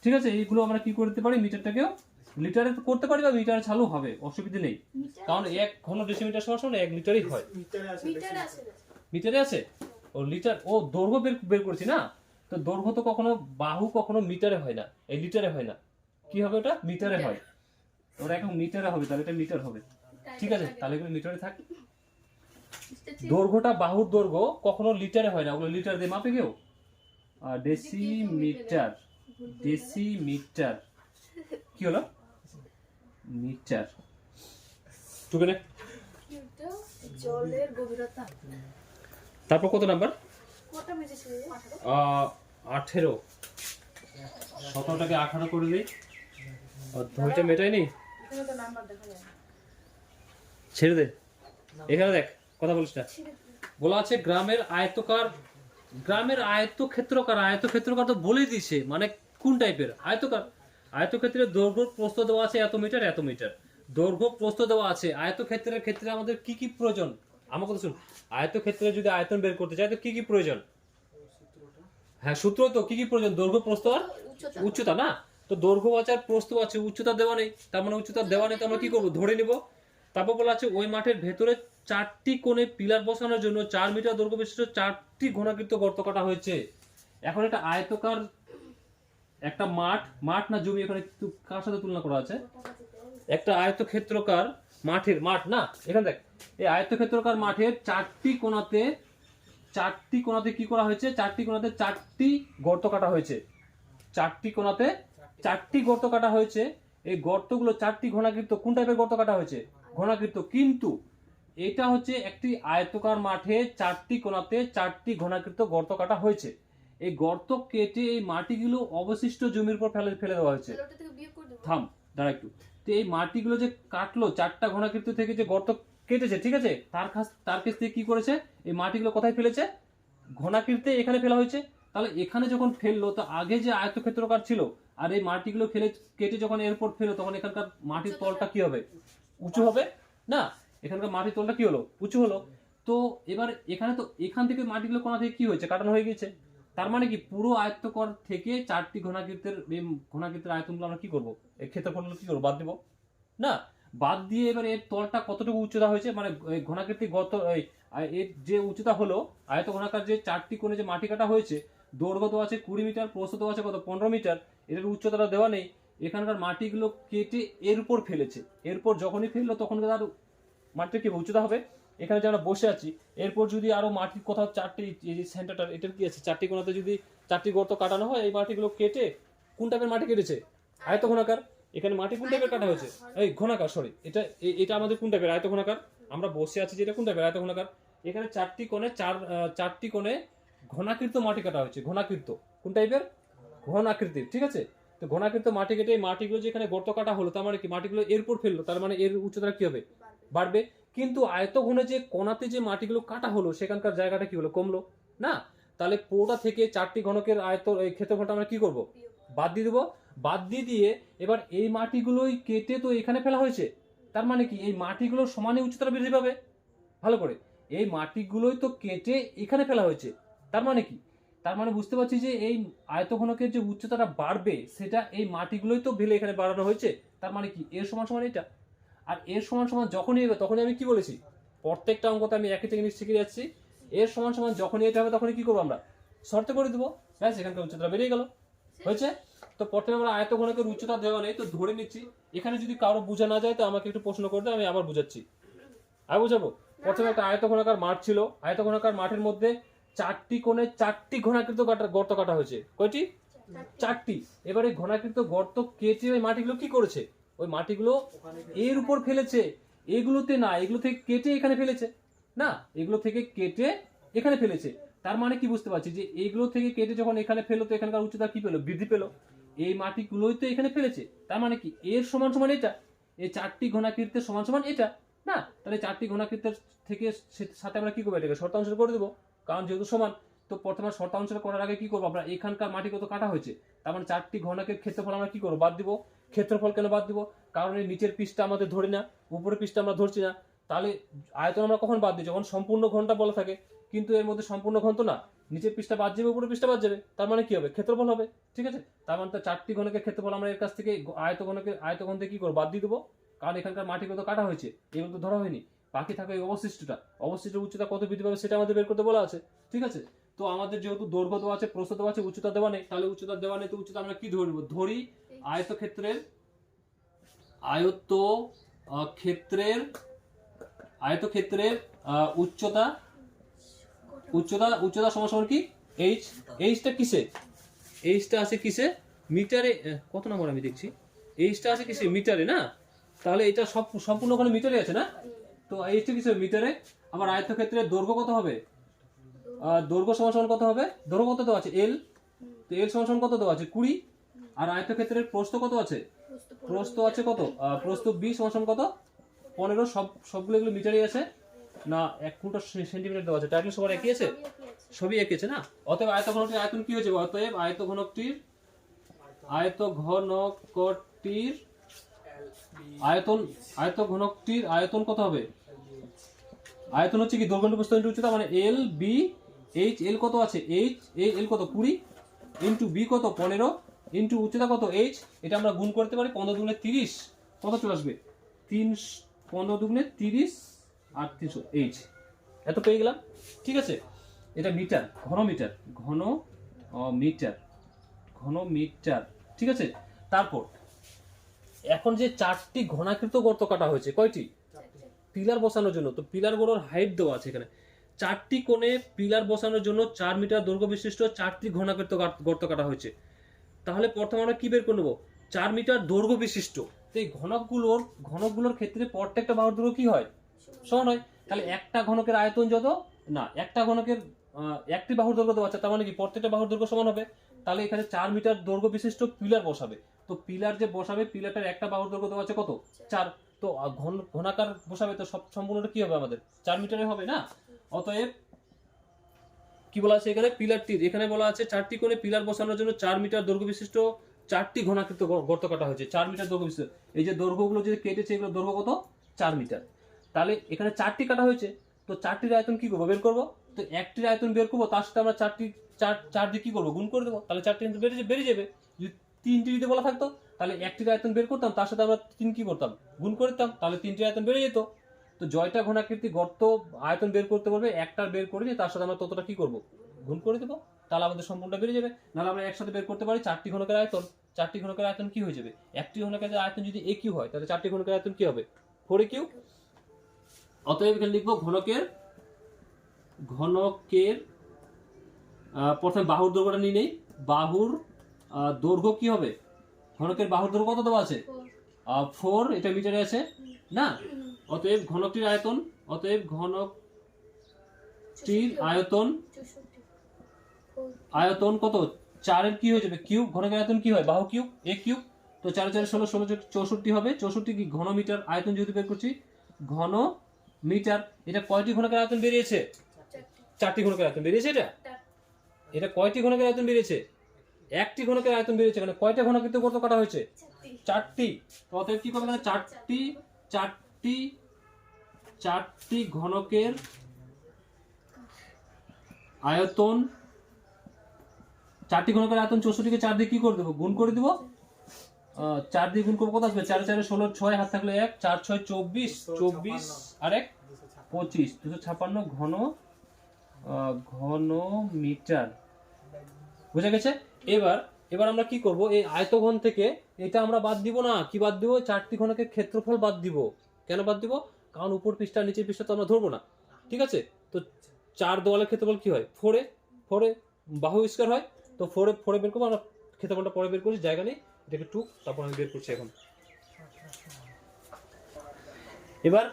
ঠিক আছে। এইগুলো আমরা কি করতে পারি, মিটারটাকেও লিটারে করতে পারি বা মিটারে চালু হবে, অসুবিধা নেই, কারণ 1 ঘন ডেসিমিটার সমান সমান 1 লিটারই হয়। মিটারে আছে, ও লিটার, ও দৈর্ঘ্য বের করেছি না, তো দৈর্ঘ্য তো কখনো বাহু কখনো মিটারে হয় না, এই লিটারে হয় না, কি হবে ওটা, মিটারে হয়। ওটা এখন মিটারে হবে, তাহলে এটা মিটার হবে, ঠিক আছে, তাহলে এগুলো মিটারে থাক। দৈর্ঘ্যটা, বাহুর দৈর্ঘ্য কখনো লিটারে হয় না, ওগুলো লিটার দিয়ে মাপে কেউ, ডেসিমিটার কি হলো, মিটার, টুকে নে। জলের গভীরতা, তারপর কত নাম্বার, কত মেজেছিল, 18, 17টাকে 18 করে দিই, ধৈর্য মেটায়নি, এখানে তো নাম্বার দেখা যায় না, ছেড়ে দে, এখানে দেখ, কথা বলিস না, বলা আছে গ্রামের আয়তক্ষেত্রকার তো বলেই দিয়েছে, মানে কোন টাইপের আয়তক্ষেত্রের দৈর্ঘ্য প্রস্থ দেওয়া আছে এত মিটার, দৈর্ঘ্য প্রস্থ দেওয়া আছে। আয়তক্ষেত্রের ক্ষেত্রে আমাদের কি কি প্রয়োজন, আমার কথা শুন, আয়তক্ষেত্রে যদি আয়তন বের করতে চাই তো কি কি প্রয়োজন, হ্যাঁ সূত্র তো, কি কি প্রয়োজন, দৈর্ঘ্য, প্রস্থ আর উচ্চতা না। তো দৈর্ঘ্য আছে আর প্রস্থ আছে, উচ্চতা দেওয়া নেই, তার মানে উচ্চতা দেওয়া নেই, তো আমরা কি করবো, ধরে নিব। তারপর বলা আছে ওই মাঠের ভেতরে 4টি কোণে পিলার বসানোর জন্য 4 মিটার দৈর্ঘ্য বিশিষ্ট 4টি ঘনাকৃত গর্ত কাটা হয়েছে। এখন এটা আয়তকার একটা মাঠ না জমি, এখানে কার সাথে তুলনা করা আছে, একটা আয়তক্ষেত্রকার মাঠ না, এখানে দেখ, এই আয়তক্ষেত্রকার মাঠের 4টি কোণাতে কি করা হয়েছে, 4টি কোণাতে 4টি গর্ত কাটা হয়েছে, 4টি কোণাতে 4টি গর্ত কাটা হয়েছে। এই গর্তগুলো 4টি ঘনাকৃত, কোন টাইপের গর্ত কাটা হয়েছে, ঘনাকৃত, কিন্তু এটা হচ্ছে একটি আয়তকার মাঠে 4টি কোণাতে 4টি ঘনাকৃত গর্ত কাটা হয়েছে। এই গর্ত কেটে এই মাটিগুলো অবশিষ্ট জমির উপর ফেলে ফেলে দেওয়া হয়েছে। তাহলে ওটা থেকে বিয়োগ করে দেবো। থাম, দাঁড়া একটু। তো এই মাটিগুলো যে কাটলো, 4টা ঘনাকৃতি থেকে যে গর্ত কেটেছে, ঠিক আছে, তার কাছ থেকে কি করেছে, এই মাটিগুলো কোথায় ফেলেছে, ঘনাকৃতি এখানে ফেলা হয়েছে। তাহলে এখানে যখন ফেললো, তো আগে যে আয়তক্ষেত্রকার ছিল, আর এই মাটিগুলো কেটে যখন এরপর ফেলো, তখন এখানকার মাটির তলটা কি হবে, উঁচু হবে না? এখানকার মাটির তলটা কি হলো, উঁচু হলো। তো এবার এখানে তো এখান থেকে মাটিগুলো কোনা থেকে কি হয়েছে, কাটানো হয়ে গেছে। তার মানে কি পুরো আয়ত্তকর থেকে 4টি ঘনাকৃতির আয়তনগুলো আমরা কি করবো, এই ক্ষেত্রফলগুলো কি করবো, বাদ দিব না? বাদ দিয়ে এবার এর তলটা কতটুকু উচ্চতা হয়েছে, মানে ঘনাকৃতি গত এর যে উচ্চতা হলো, আয়ত ঘনাকার যে 4টি কোণে যে মাটি কাটা হয়েছে, দৈর্ঘ্য তো আছে 20 মিটার, প্রস্থ তো আছে কত, 15 মিটার। এর উচ্চতাটা দেওয়া নেই। এখানকার মাটিগুলো কেটে এর উপর ফেলেছে। এরপর যখনই ফেললো তখন তার মাটিটা কি উচ্চতা হবে। এখানে যে আমরা বসে আছি, এরপর যদি আরো মাটির কোথাও 4টি, এই যে সেন্টারটা, এটার কি আছে, 4টি কোণাতে যদি 4টি গর্ত কাটানো হয়, এই মাটিগুলো কেটে কোন টাইপের মাটি কেটেছে, আয়ত ঘনাকার। এখানে মাটি কোন টাইপের কাটা হয়েছে, এই ঘনাকার, সরি, এটা আমাদের কোন টাইপের, আয়ত ঘনাকার। আমরা বসে আছি যেটা কোন টাইপের, আয়ত ঘনাকার। এখানে 4টি কোণে ঘনাকৃত মাটি কাটা হয়েছে। ঘনাকৃত কোন টাইপের, ঘনাকৃতির, ঠিক আছে। তো ঘনাকৃত মাটি কেটে এই মাটিগুলো যেখানে গর্ত কাটা হলো, তার মানে কি মাটিগুলো এরপর ফেললো, তার মানে এর উচ্চতা কি হবে, বাড়বে। কিন্তু আয়ত ঘনে যে কোণাতে যে মাটিগুলো কাটা হলো, সেখানকার জায়গাটা কি হলো, কমলো না? তাহলে পুরোটা থেকে 4টি ঘনকের আয়ত এই ক্ষেত্রফলটা আমরা কি করব, বাদ দিয়ে দেবো। বাদ দিয়ে এবার এই মাটিগুলোই কেটে তো এখানে ফেলা হয়েছে। তার মানে কি এই মাটিগুলোর সমানে উচ্চতা বৃদ্ধি পাবে। ভালো করে, এই মাটিগুলোই তো কেটে এখানে ফেলা হয়েছে। তার মানে কি, তার মানে বুঝতে পারছি যে এই আয়তঘনকের যে উচ্চতাটা বাড়বে, সেটা এই মাটিগুলোই তো ভেলে এখানে বাড়ানো হয়েছে। তার মানে কি এর সমান সমান এটা। আর এর সমান সমান যখনই হবে, তখনই আমি কি বলেছি, প্রত্যেকটা অঙ্কতে আমি একই জিনিস শিখে যাচ্ছি। এর সমান সমান যখনই এটা হবে, তখনই কি করবো, আমরা শর্তে করে দেবো, ব্যাস, এখানকার উচ্চতা বেরিয়ে গেল, হয়েছে। তো প্রথমে আমরা আয়তঘনকের উচ্চতা দেওয়া নেই, তো ধরে নিচ্ছি। এখানে যদি কারো বোঝা না যায়, তো আমাকে একটু প্রশ্ন করতে, আমি আবার বুঝাচ্ছি। আর বুঝাবো, প্রথমে একটা আয়তঘনাকার মাঠ ছিল। আয়তঘনাকার মাঠের মধ্যে 4টি কোণে 4টি ঘনাকৃত গর্ত কাটা হয়েছে। কয়টি, 4টি। এবারে ঘনাকৃত গর্ত কেটে ওই মাটিগুলো কি করেছে, ওই মাটিগুলো এর উপর ফেলেছে। এগুলোতে না, এগুলো থেকে কেটে এখানে ফেলেছে না, এগুলো থেকে কেটে এখানে ফেলেছে। তার মানে কি বুঝতে পারছি যে এইগুলো থেকে কেটে যখন এখানে ফেলো, তো এখানকার উচ্চতা কি পেলো, বৃদ্ধি পেলো। এই মাটিগুলোই তো এখানে ফেলেছে। তার মানে কি এর সমান সমান এটা, এই 4টি ঘনাকৃতের সমান সমান এটা না। তাহলে 4টি ঘনাকৃতের থেকে সাথে আমরা কি করবো, এটাকে শর্তাংশ করে দেবো, কারণ যেহেতু সমান। তো প্রথমে শর্তাংশ করার আগে কি করবো, আমরা এখানকার মাটি কত কাটা হয়েছে, তার মানে 4টি ঘনকের ক্ষেত্রফল আমরা কি করবো, বাদ দিব। ক্ষেত্রফল কেন বাদ দিব, কারণ এই নিচের পিসটা আমাদের ধরি না, উপরের পিসটা আমরা ধরছি না। তাহলে আয়তন আমরা কখন বাদ দিই, যখন সম্পূর্ণ ঘনটা বলা থাকে। কিন্তু এর মধ্যে সম্পূর্ণ ঘন তো না, নিচের পিসটা বাদ যাবে, উপরের পিসটা বাদ যাবে, তার মানে কি হবে, ক্ষেত্রফল হবে, ঠিক আছে। তার মানে তো 4টি ঘনকের ক্ষেত্রফল আমরা এর কাছ থেকে আয়তঘন থেকে কি করবো, বাদ দিয়ে দেবো। কারণ এখানকার মাটি কত কাটা হয়েছে, এগুলো তো ধরা হয়নি। বাকি থাকে এই অবশিষ্ট উচ্চতা কত বৃদ্ধি পাবে, সেটা আমাদের বের করতে বলা আছে, ঠিক আছে। তো আমাদের যেহেতু দৈর্ঘ্য দেওয়া আছে, প্রস্থ দেওয়া আছে, উচ্চতা দেওয়া নেই, তাহলে উচ্চতা দেওয়া নেই, তো উচ্চতা আমরা কি ধরবো, ধরি আয়তক্ষেত্রের উচ্চতা সমান সমান কি, এইচটা কিসে, এইচটা আছে কিসে, মিটারে। কত নম্বর আমি দেখছি, এইচটা আছে কিসে, মিটারে না। তাহলে এটা সম্পূর্ণ ওখানে মিটারে আছে না, তো এইচটা কিসে, মিটারে। আমার আয়তক্ষেত্রের দৈর্ঘ্য কত হবে, দৈর্ঘ্য সমান সমান কত হবে, দৈর্ঘ্য কত দেওয়া আছে, এল। তো এল সমান সমান কত দেওয়া আছে, 20। আর আয়তক্ষেত্রের প্রস্থ কত আছে, প্রস্থ আছে কত, প্রস্থ বি সমান সমান কত, 15। সবগুলো এগুলো মিটারে আছে না, 1 সেন্টিমিটার দেওয়া আছে। টাইটেল সবার একই আছে, সবই একই আছে না। অতএব আয়তঘনকটির আয়তন কি হয়েছে, অতএব আয়তঘনকটির আয়তন কত হবে, আয়তন হচ্ছে কি দৈর্ঘ্য প্রস্থ ইনটু উচ্চতা, মানে এল বি এইচ। এল কত আছে, এইচ এল কত 20 ইনটু বি কত 15 ইনটু উচ্চতা কত এইচ। এটা আমরা গুণ করতে পারি, 15 দুগুণে 30, কত চলে আসবে, 15 দুগুণে 30 আর 300 এইচ। এত পেয়ে গেলাম, ঠিক আছে। এটা মিটার, ঘনমিটার, ঠিক আছে। তারপর এখন যে 4টি ঘনাকৃত গর্ত কাটা হয়েছে, কয়টি, পিলার বসানোর জন্য। তো পিলার গুলোর হাইট দেওয়া আছে এখানে। 4টি কোণে পিলার বসানোর জন্য 4 মিটার দৈর্ঘ্য বিশিষ্ট 4টি ঘনাকৃত গর্ত কাটা হয়েছে। তাহলে প্রথমে আমরা কি বের করে নেবো, 4 মিটার দৈর্ঘ্য বিশিষ্ট। তো এই ঘনকগুলোর ক্ষেত্রে প্রত্যেকটা বাহুর দৈর্ঘ্য কি হয়, সমান হয়। তাহলে একটা ঘনকের আয়তন যত না, একটা ঘনকের একটি বাহুর দৈর্ঘ্য দেওয়া আছে, তার মানে কি প্রত্যেকটা বাহুর দৈর্ঘ্য সমান হবে। তাহলে এখানে 4 মিটার দৈর্ঘ্য বিশিষ্ট পিলার বসাবে। তো পিলার যে বসাবে, পিলারটার একটা বাহুর দৈর্ঘ্য দেওয়া আছে কত, 4। তো ঘনাকার বসাবে, তো সব সম্পূর্ণটা কি হবে আমাদের 4 মিটারে হবে না। অতএব কি বলা আছে এখানে, পিলারটির, এখানে বলা আছে 4টি কোণে পিলার বসানোর জন্য 4 মিটার দৈর্ঘ্য বিশিষ্ট 4টি ঘনাকৃত গর্ত কাটা হয়েছে। 4 মিটার দৈর্ঘ্য বিশিষ্ট, এই যে দৈর্ঘ্যগুলো যে কেটেছে এগুলো দৈর্ঘ্য কত, 4 মিটার। তাহলে এখানে 4টি কাটা হয়েছে, তো 4টির আয়তন কি করবো, বের করবো। তো একটির আয়তন বের করবো, তার সাথে আমরা 4 দিয়ে কি করবো, গুণ করে দেবো। তাহলে 4টি কিন্তু বেরিয়ে যাবে। যদি 3টি যদি বলা থাকতো, তাহলে একটির আয়তন বের করতাম, তার সাথে আমরা 3 কি করতাম, গুণ করে দিতাম, তাহলে 3টির আয়তন বেড়ে যেত। তো জয়টা ঘনাকৃতি গর্ত আয়তন বের করতে বলবে, একটার বের করে নিয়ে তার সাথে আমরা ততটা কি করবো, গুণ করে দেবো। তাহলে আমাদের সম্পূর্ণটা বেরিয়ে যাবে। নাহলে আমরা একসাথে বের করতে পারি 4টি ঘনকের আয়তন। 4টি ঘনকের আয়তন কি হয়ে যাবে, একটি ঘনকের আয়তন যদি a কিউ হয়, তাহলে 4টি ঘনকের আয়তন কি হবে, 4a কিউ। অতএব এখানে লিখবো ঘনকের প্রথমে বাহুর দৈর্ঘ্যটা নিয়ে নেই। বাহুর দৈর্ঘ্য কি হবে, ঘনকের বাহুর দৈর্ঘ্য কত দেওয়া আছে, 4, এটা মিটারে আছে না। অতএব ঘনকটির আয়তন, অতএব ঘনকটির আয়তন কত, 4 এর কি হয়ে যাবে, কিউব। ঘনকের আয়তন কি হয়, বাহু কিউব, a কিউব। তো 4 4 16 16 64 হবে। 64 কি ঘন মিটার আয়তন যেহেতু বের করছি, ঘন মিটার। এটা কয়টি ঘনকের আয়তন বেরিয়েছে, 4টি ঘনকের আয়তন বেরিয়েছে। এটা কয়টি ঘনকের আয়তন বেরিয়েছে, একটি ঘনকের আয়তন বেরিয়েছে। এখানে কয়টা ঘনকৃত গর্ত কাটা হয়েছে, 4টি। তো অতএব কি করবে, এখানে 4টি ঘনকের আয়তন, 4টি ঘনকের আয়তন 64কে 4 দিয়ে কি করে দেবো, গুণ করে দেবো। 4 দিয়ে গুণ করবো, কত আসবে, 4 4 16, 6 হাত থাকলে 1, 4 6 24, 24 আর 1 25, 256 ঘন মিটার। বুঝা গেছে। এবার আমরা কি করব, এই আয়তঘন থেকে এটা আমরা বাদ দিব না। কি বাদ দিব, 4টি ঘনকের ক্ষেত্রফল বাদ দিব। কেন বাদ দিব, কারণ উপর পৃষ্ঠা নিচের পৃষ্ঠা তো আমরা ধরবো না, ঠিক আছে। তো 4 দেওয়ালের ক্ষেত্রফল কি হয়, 4 বাহু স্কয়ার হয়। তো 4 বের করবো আমরা, ক্ষেত্রফলটা পরে বের করছি, জায়গা নেই, এটাকে 2, তারপর আমি বের করছি এখন। এবার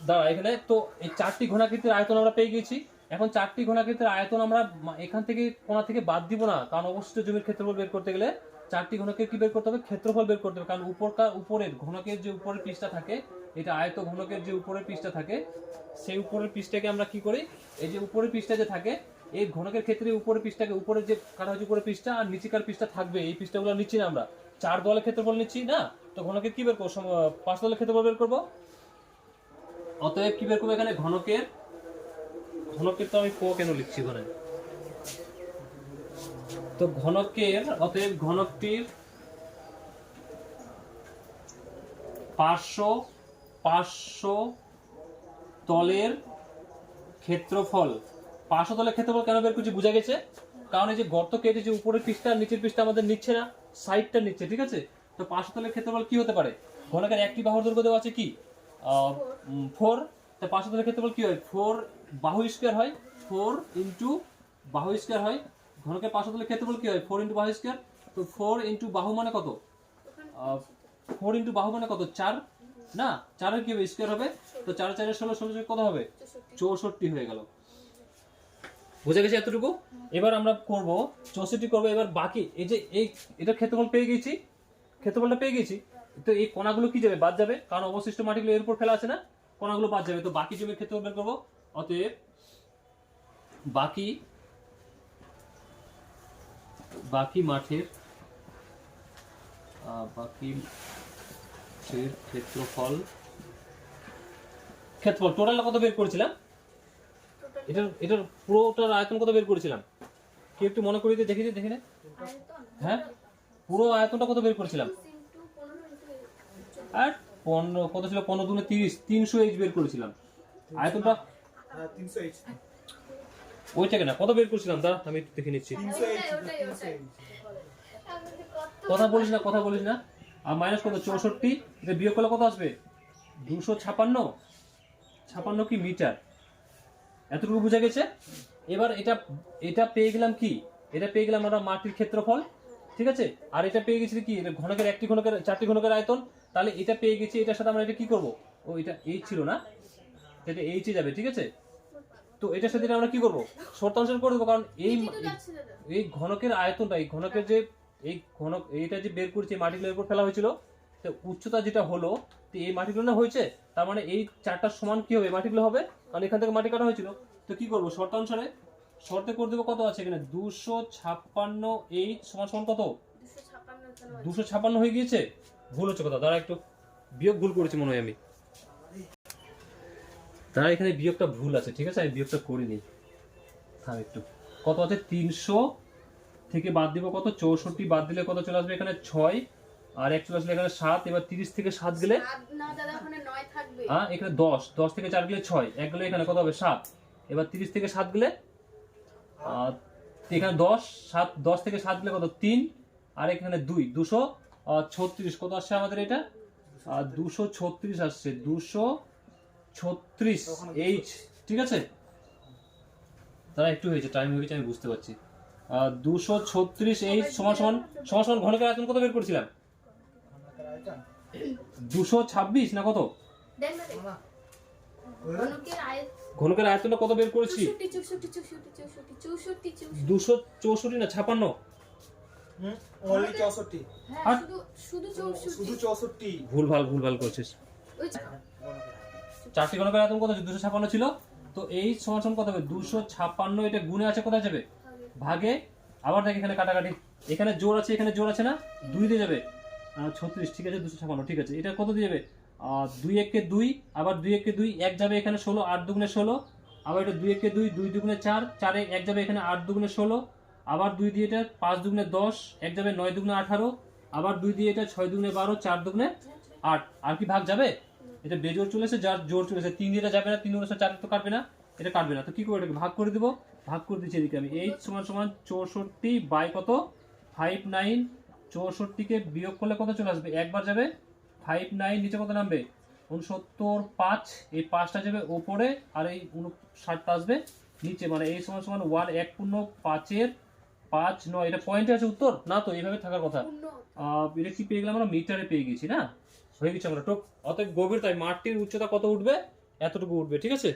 দাঁড়া, এখানে তো এই 4টি ঘনাকৃতির আয়তন আমরা পেয়ে গেছি। এখন 4টি ঘনাকৃতির আয়তন আমরা এখান থেকে কোণা থেকে বাদ দিব না, কারণ অবশিষ্ট জমির ক্ষেত্রফল বের করতে গেলে 4টি ঘনকের কি বের করতে হবে, ক্ষেত্রফল বের করতে হবে। কারণ উপরের ঘনকের যে উপরের পৃষ্ঠা থাকে, এটা আয়ত ঘনকের যে উপরের পৃষ্ঠা থাকে, সেই উপরের পৃষ্ঠাকে আমরা কি করি, এই যে উপরের পৃষ্ঠা যে থাকে, এই ঘনকের ক্ষেত্রে উপরের পৃষ্ঠাকে, উপরে যে কাটা হয়েছে উপরের পৃষ্ঠা আর নিচেকার পৃষ্ঠা থাকবে, এই পৃষ্ঠাগুলো নিচ্ছি না আমরা, 4 দেওয়ালের ক্ষেত্রফল নিচ্ছি না। তো ঘনকের কি বের করবো, 5 দেওয়ালের ক্ষেত্রফল বের করবো। অতএব কি বের করবো, এখানে ঘনকের তো আমি কেন লিখছি ওখানে, তো অতএব ঘনকটির 500 তলের ক্ষেত্রফল। 500 তলের ক্ষেত্রফল কেন বের করছি, বুঝা গেছে। কারণ এই যে গর্ত কেটেছে, উপরের পৃষ্ঠা আর নিচের পৃষ্ঠা আমাদের নিচ্ছে না, সাইডটা নিচ্ছে, ঠিক আছে। তো 500 তলের ক্ষেত্রফল কি হতে পারে, ঘনকের একটি বাহুর দৈর্ঘ্য দেওয়া আছে কি, 4। তো 500 তলের ক্ষেত্রফল কি হয়, 4 বাহু স্কয়ার হয়, 4 ইন্টু বাহু স্কয়ার হয়। ঘনকের 500 তলের ক্ষেত্রফল কি হয়, 4 ইন্টু বাহু স্কয়ার। তো 4 ইন্টু বাহু মানে কত, 4 ইন্টু বাহু মানে কত, 4 না, 4 এর কি হবে, স্কয়ার হবে। তো 4 4 16 16 কত হবে, 64 হয়ে গেল। বুঝা গেছে এতটুকু। এবার আমরা করব 64 করব। এবার বাকি এই যে এটা ক্ষেত্রফল পেয়ে গেছি, ক্ষেত্রফলটা পেয়ে গেছি। তো এই কোণাগুলো কি যাবে, বাদ যাবে, কারণ অবশিষ্ট মাটিগুলো এর উপর ফেলা আছে না, কোণাগুলো বাদ যাবে। তো বাকি জমির ক্ষেত্রফল বের করব। অতএব বাকি মাঠের ক্ষেত্রফল টোটাল কত বের করেছিলাম, এটার পুরোটার আয়তন কত বের করেছিলাম, কি একটু মনে করিয়ে দেখি না। হ্যাঁ, পুরো আয়তনটা কত বের করেছিলাম, আর 15 কত ছিল, 15 দুগুণে 30, 300 এইচ বের করেছিলাম আয়তনটা। 300 ওইটাকে না, কত বের করেছিলাম, দাঁড়া আমি দেখে নিচ্ছি। কথা বলিস না। আর মাইনাস কত, 64, এটা বিয়োগ করলে কত আসবে, 256 কি মিটার। এতটুকু বুঝা গেছে। এবার এটা পেয়ে গেলাম কি, এটা পেয়ে গেলাম আমরা মাটির ক্ষেত্রফল, ঠিক আছে। আর এটা পেয়ে গেছি কি, ঘনকের 4টি ঘনকের আয়তন। তাহলে এটা পেয়ে গেছি, এটার সাথে আমরা এটা কি করব, ও এটা এইচ ছিল না, এটা এইচে যাবে, ঠিক আছে। তো এটার সাথে এটা আমরা কি করবো, শর্তাংশ করে দেবো, কারণ এই এদিকে যাচ্ছে দাদা। এই ঘনকের আয়তনটা, এই ঘনকের যে এই ঘনক এইটা যে বের করছে মাটিগুলোর উপর ফেলা হয়েছিল, তো উচ্চতা যেটা হলো, তো এই মাটিগুলো না হয়েছে, তার মানে এই চারটার সমান কি হবে, মাটিগুলো হবে, কারণ এখান থেকে মাটি কাটা হয়েছিল। তো কি করবো, শর্তানুসারে শর্তে করে দেবো, কত আছে এখানে 256 এইচ সমান সমান কত, 256 কেন আছে? 256 হয়ে গিয়েছে। ভুল হচ্ছে কথা, দাঁড়া একটু বিয়োগ ভুল করেছি মনে হয় আমি, দাঁড়া এখানে বিয়োগটা ভুল আছে, ঠিক আছে আমি বিয়োগটা করিনি, থাম একটু। কত আছে 300 থেকে বাদ দিব কত, 64 বাদ দিলে কত চলে আসবে এখানে 6, আর এক চলে আসলে এখানে 7, এবার 30 থেকে 7 গেলে না দাদা ওখানে 9 থাকবে। হ্যাঁ এখানে 10, 10 থেকে 4 গেলে 6, এক গেলে এখানে কত হবে 7, এবার 30 থেকে 7 গেলে এখানে 10, 7 10 থেকে 7 গেলে কত 3, আর এখানে 2, 236 কত আসছে আমাদের এটা, 236 আসছে, 236 এইচ, ঠিক আছে তারা একটু হয়েছে, টাইম হয়ে গেছে আমি বুঝতে পারছি। 236 এইচ সমান সমান সমান সমান ঘনকের আয়তন কত বের করেছিলাম, 226 না কত, দেন না দেন। ঘনকের আয়ত ঘনকের আয়তনটা কত বের করেছি, 64 264 না 56, only 64 হ্যাঁ শুধু 64 শুধু 64 ভুল করছিস। ওই চারটি ঘনকের আয়তন কত ছিল, 256 ছিল, তো এই সমান সমান কত হবে 256, এটা গুণে আছে কোথায় যাবে, ভাগে, আবার দেখ এখানে কাটাকাটি, এখানে জোর আছে এখানে জোর আছে না, 2 দিয়ে যাবে, 36 ঠিক আছে, 256 ঠিক আছে, এটা কত দিয়ে যাবে, 2 1 2, আবার 2 1 2 এক যাবে এখানে 16, 8 দুগুণে 16, আবার এটা 2 1 2, 2 দুগুণে 4, 4 এক যাবে এখানে 8 দুগুণে 16, আবার 2 দিয়ে এটা 5 দুগুণে 10, এক যাবে 9 দুগুণে 18, আবার 2 দিয়ে এটা 6 দুগুণে 12, 4 দুগুণে 8, আর কি ভাগ যাবে, এটা বেজোর চলেছে, যার জোর চলেছে, 3 দিয়ে এটা যাবে না, 3 গুণে 4 তো কাটবে না, এটা কাটবে না, তো কি করে এটাকে ভাগ করে দেবো, ভাগ করে দিচ্ছি এদিকে আমি, এইচ সমান সমান 64 বাই কত 59, 64 কে বিয়োগ করলে কত চলে আসবে, একবার যাবে 59, নিচে কত নামবে 69, 5, এই 5টা যাবে ওপরে, আর এই 59টা আসবে নিচে, মানে এই সমান সমান 1 1 পূর্ণ 5 5 9, এটা পয়েন্টে আছে উত্তর না, তো এইভাবে থাকার কথা। এটা কি পেয়ে গেলাম আমরা, মিটারে পেয়ে গেছি না, হয়ে গেছে আমরা টোক। অতএব গভীরতায় মাটির উচ্চতা কত উঠবে, এতটুকু উঠবে, ঠিক আছে।